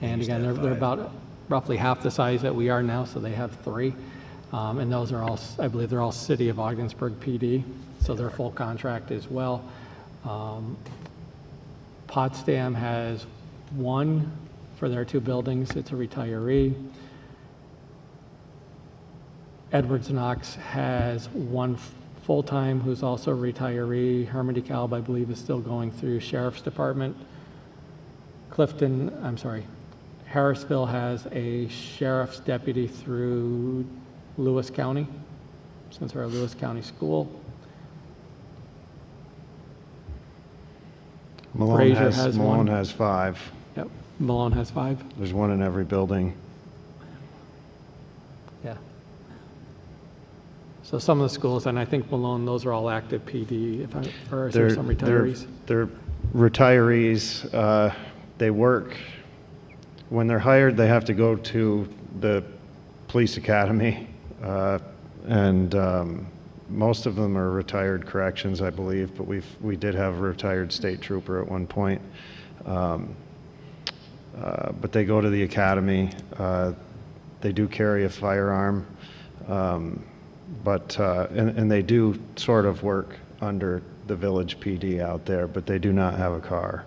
And again, they're about roughly half the size that we are now, so they have 3. And those are all, I believe they're all City of Ogdensburg PD, so they're full contract as well. Potsdam has 1 for their 2 buildings. It's a retiree. Edwards Knox has 1 full-time who's also a retiree. Herman DeKalb, I believe, is still going through Sheriff's Department. Harrisville has a sheriff's deputy through Lewis County, since we're a Lewis County school. Malone has 5. Yep, Malone has 5. There's 1 in every building. Yeah. So some of the schools, and I think Malone, those are all active PD, or is there some retirees? They're retirees. They work, when they're hired, they have to go to the police academy, and most of them are retired corrections, I believe, but we did have a retired state trooper at one point. But they go to the academy. They do carry a firearm, but they do sort of work under the village PD out there, but they do not have a car.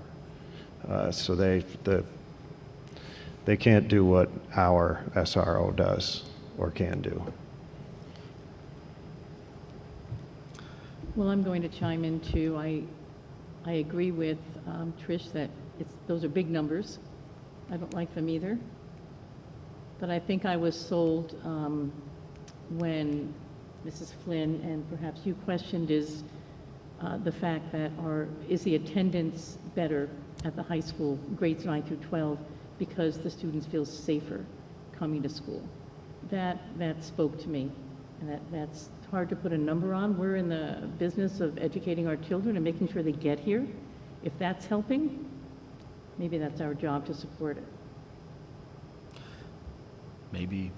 So they can't do what our SRO does or can do. Well, I'm going to chime in too. I agree with Trish that those are big numbers. I don't like them either. But I think I was sold when Mrs. Flynn and perhaps you questioned is the fact that is the attendance better at the high school, grades 9 through 12, because the students feel safer coming to school. That spoke to me, and that's hard to put a number on. We're in the business of educating our children and making sure they get here. If that's helping, maybe that's our job to support it. Maybe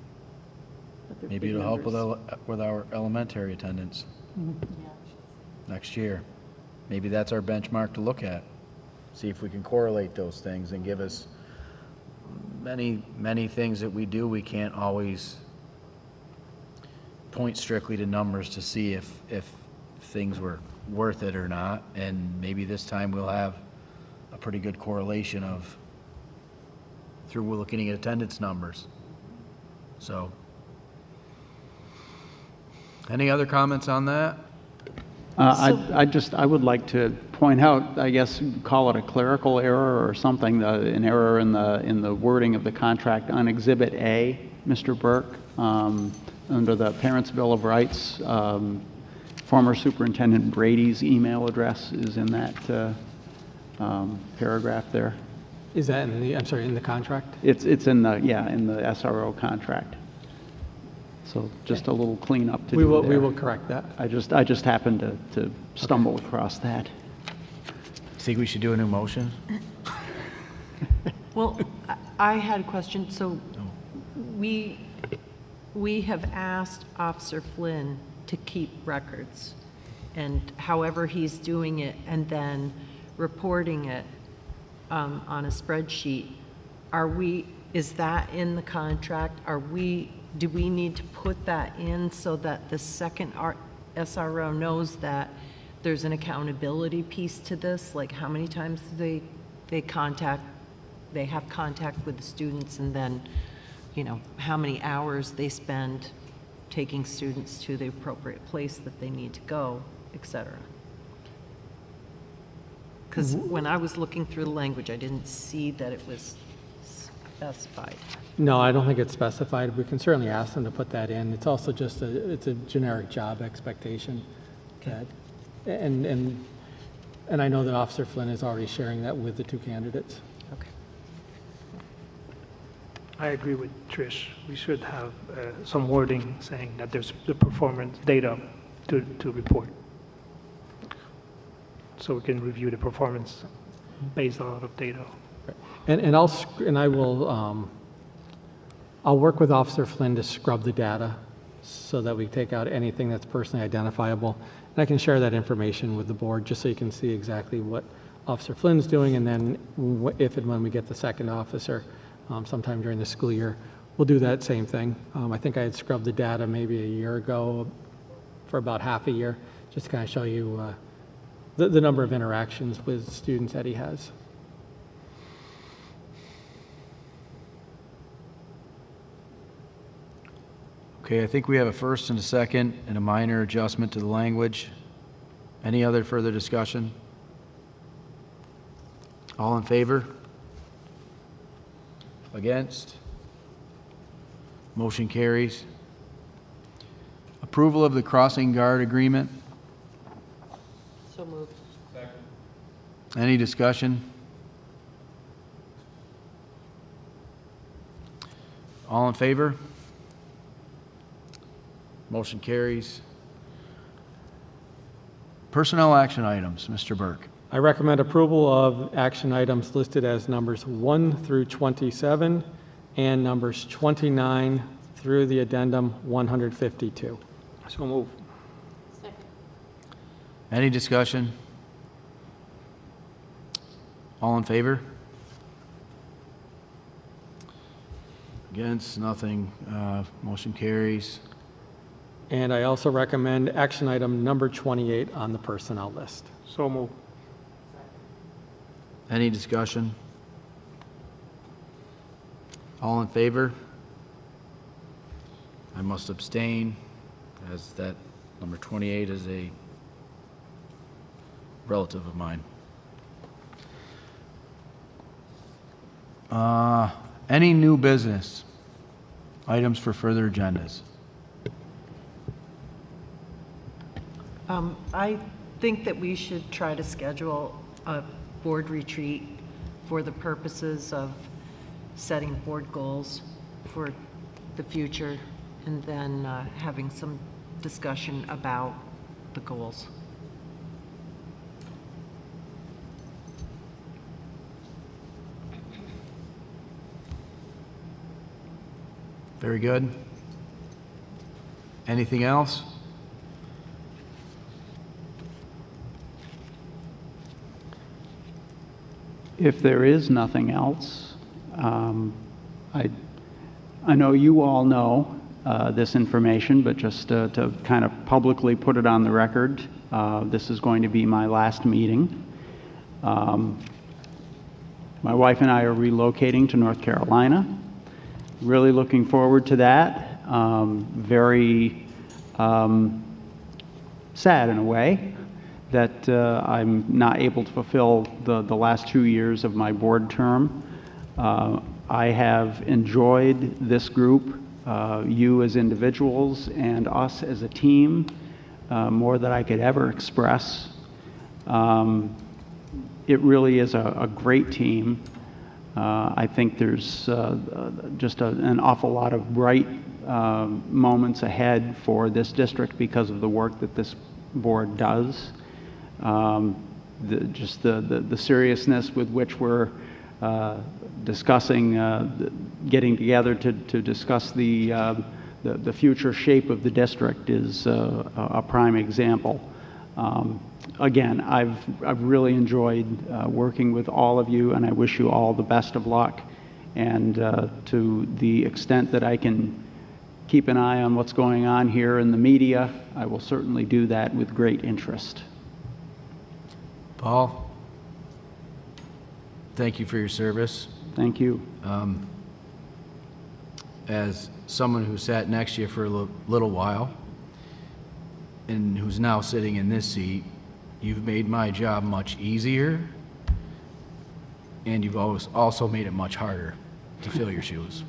Big it'll help numbers. with our elementary attendance next year. Maybe that's our benchmark to look at. See if we can correlate those things and give us many things that we do. We can't always point strictly to numbers to see if things were worth it or not. And maybe this time we'll have a pretty good correlation through looking at attendance numbers. So, any other comments on that? I would like to point out, I guess, call it a clerical error or something, an error in the wording of the contract on Exhibit A, Mr. Burke, under the Parents' Bill of Rights. Former Superintendent Brady's email address is in that paragraph there. Is that in the contract? It's in the SRO contract. So just a little cleanup to We do will, there. we will correct that. I just happened to stumble across that. Think we should do a new motion? Well, I had a question. So we have asked Officer Flynn to keep records, and however he's doing it, and then reporting it on a spreadsheet. Is that in the contract? Do we need to put that in so that the second SRO knows that there's an accountability piece to this? Like how many times do they have contact with the students, and then, you know, how many hours they spend taking students to the appropriate place that they need to go, et cetera. Because when I was looking through the language, I didn't see that it was specified. No, I don't think it's specified. We can certainly ask them to put that in. It's also just it's a generic job expectation. Okay. And I know that Officer Flynn is already sharing that with the two candidates. Okay. I agree with Trish. We should have some wording saying that there's the performance data to report. So we can review the performance based on a lot of data. I'll work with Officer Flynn to scrub the data so that we take out anything that's personally identifiable. And I can share that information with the board just so you can see exactly what Officer Flynn's doing, and then if and when we get the second officer sometime during the school year, we'll do that same thing. I think I had scrubbed the data maybe a year ago for about half a year, just to kind of show you the number of interactions with students that he has. Okay, I think we have a first and a second and a minor adjustment to the language. Any other further discussion? All in favor? Against? Motion carries. Approval of the crossing guard agreement. So moved. Any discussion? All in favor? Motion carries. Personnel action items, Mr. Burke. I recommend approval of action items listed as numbers 1 through 27 and numbers 29 through the addendum 152. So move. Any discussion? All in favor? Against? Nothing. Motion carries. And I also recommend action item number 28 on the personnel list. So move. Any discussion? All in favor? I must abstain, as that number 28 is a relative of mine. Any new business? Items for further agendas? I think that we should try to schedule a board retreat for the purposes of setting board goals for the future, and then having some discussion about the goals. Very good. Anything else? If there is nothing else, I know you all know this information, but just to kind of publicly put it on the record, this is going to be my last meeting. My wife and I are relocating to North Carolina. Really looking forward to that. Very sad in a way that I'm not able to fulfill the last 2 years of my board term. I have enjoyed this group, you as individuals and us as a team, more than I could ever express. It really is a great team. I think there's just an awful lot of bright moments ahead for this district because of the work that this board does. Just the seriousness with which we're discussing, getting together to discuss the future shape of the district is a prime example. Again, I've really enjoyed working with all of you, and I wish you all the best of luck. And to the extent that I can keep an eye on what's going on here in the media, I will certainly do that with great interest. Paul, thank you for your service. Thank you. As someone who sat next to you for a little while and who's now sitting in this seat, you've made my job much easier, and you've also made it much harder to fill your shoes.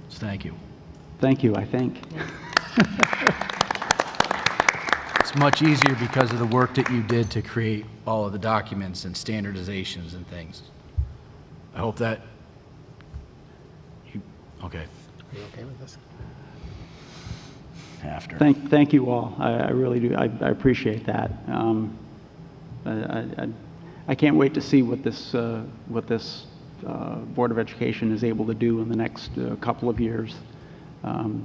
So thank you. Thank you, I think. It's much easier because of the work that you did to create all of the documents and standardizations and things. I hope that you, okay. Are you okay with this? After. Thank you all. I really do. I appreciate that. I can't wait to see what this Board of Education is able to do in the next couple of years.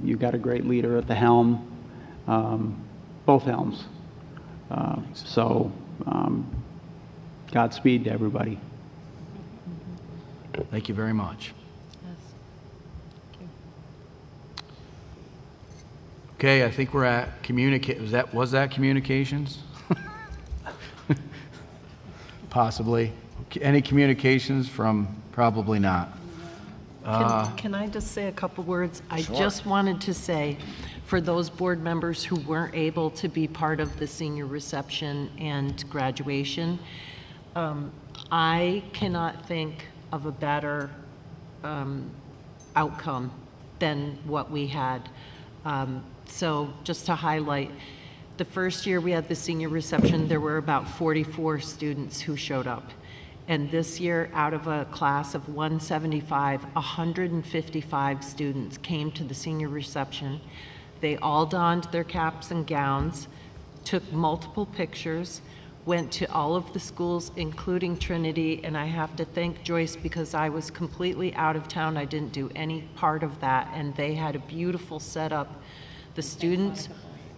You've got a great leader at the helm, both helms. So Godspeed to everybody. Thank you very much. Okay, I think we're at was that communications? Possibly. Any communications from, probably not. Can I just say a couple words? I Sure. just wanted to say, for those board members who weren't able to be part of the senior reception and graduation, I cannot think of a better outcome than what we had. So just to highlight, the first year we had the senior reception, there were about 44 students who showed up. And this year, out of a class of 175, 155 students came to the senior reception. They all donned their caps and gowns, took multiple pictures, went to all of the schools, including Trinity, and I have to thank Joyce because I was completely out of town. I didn't do any part of that, and they had a beautiful setup. The students,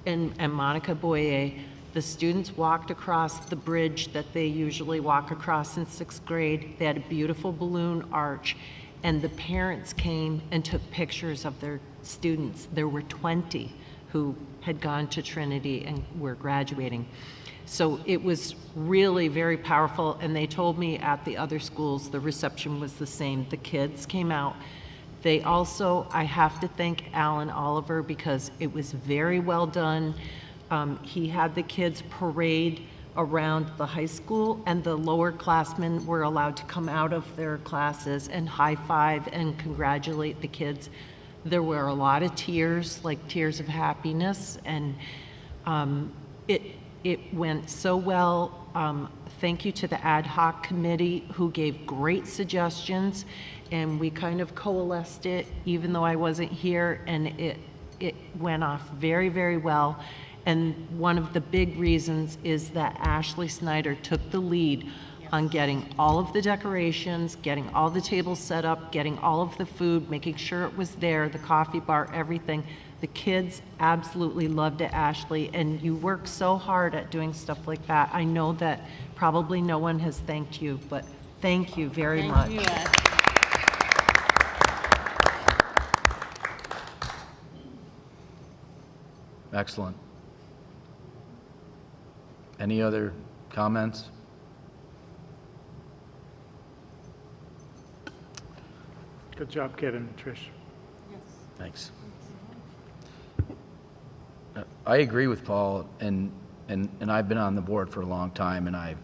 and Monica Boyer, the students walked across the bridge that they usually walk across in 6th grade. They had a beautiful balloon arch, and the parents came and took pictures of their students. There were 20 who had gone to Trinity and were graduating. So it was really very powerful, and they told me at the other schools the reception was the same. The kids came out. They also, I have to thank Alan Oliver because it was very well done. He had the kids parade around the high school, and the lower classmen were allowed to come out of their classes and high five and congratulate the kids. There were a lot of tears, like tears of happiness, and it went so well. Thank you to the ad hoc committee who gave great suggestions, and we kind of coalesced it even though I wasn't here, and it went off very, very well. And one of the big reasons is that Ashley Snyder took the lead on getting all of the decorations, getting all the tables set up, getting all of the food, making sure it was there, the coffee bar, everything. The kids absolutely loved it, Ashley, and you work so hard at doing stuff like that. I know that probably no one has thanked you, but thank you very much. Thank you, Ashley. Excellent. Any other comments? Good job, Kevin and Trish. Yes. Thanks. I agree with Paul, and I've been on the board for a long time, and I've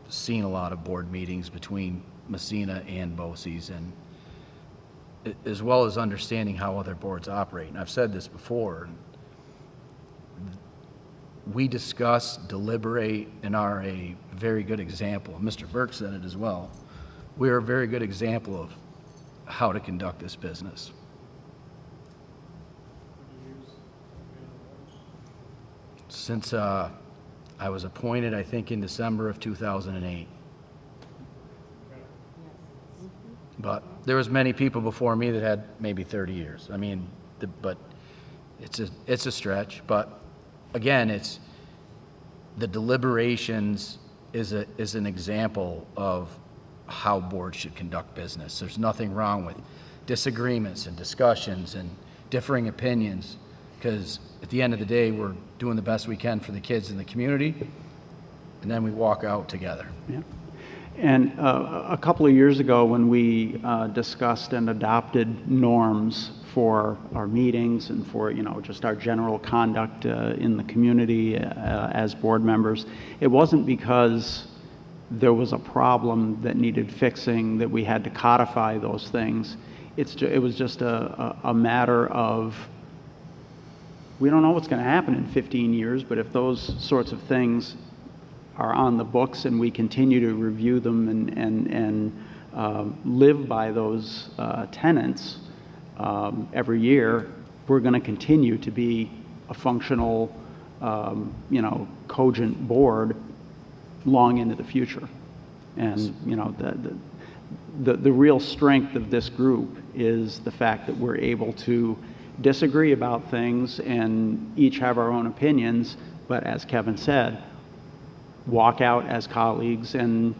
seen a lot of board meetings between Massena and BOCES, and as well as understanding how other boards operate. And I've said this before, we discuss, deliberate, and are a very good example. Mr. Burke said it as well. We are a very good example of how to conduct this business. Since I was appointed, I think, in December of 2008. But there was many people before me that had maybe 30 years. I mean, but it's a stretch. But again, it's the deliberations is an example of how boards should conduct business. There's nothing wrong with disagreements and discussions and differing opinions, because at the end of the day, we're doing the best we can for the kids in the community, and then we walk out together. Yeah. And a couple of years ago, when we discussed and adopted norms for our meetings and for, just our general conduct in the community as board members, it wasn't because there was a problem that needed fixing that we had to codify those things. It was just a matter of, we don't know what's going to happen in 15 years, but if those sorts of things are on the books and we continue to review them and live by those tenets every year, we're going to continue to be a functional, cogent board long into the future. And, the real strength of this group is the fact that we're able to disagree about things and each have our own opinions, but as Kevin said, walk out as colleagues and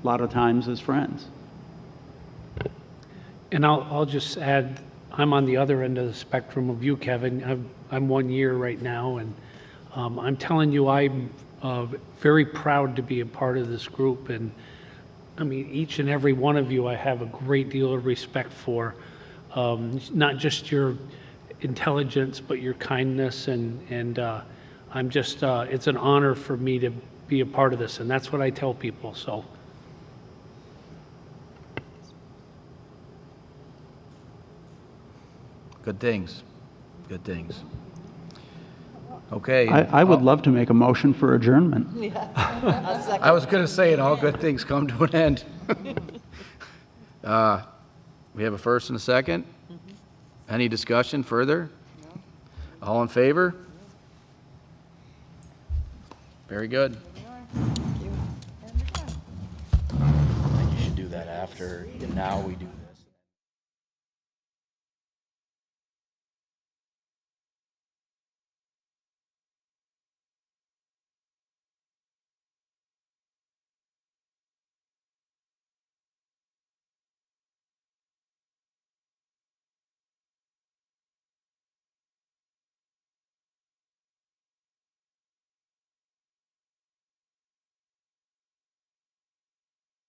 a lot of times as friends. And I'll just add, I'm on the other end of the spectrum of you, Kevin. I'm 1 year right now, and I'm telling you, I'm very proud to be a part of this group. And I mean, each and every one of you I have a great deal of respect for, not just your intelligence, but your kindness. And I'm just, it's an honor for me to be a part of this, and that's what I tell people. So. Good things. Good things. Okay. I would love to make a motion for adjournment. I was going to say, and all good things come to an end. We have a first and a second. Any discussion further? All in favor? Very good. I think you should do that after. Now we do.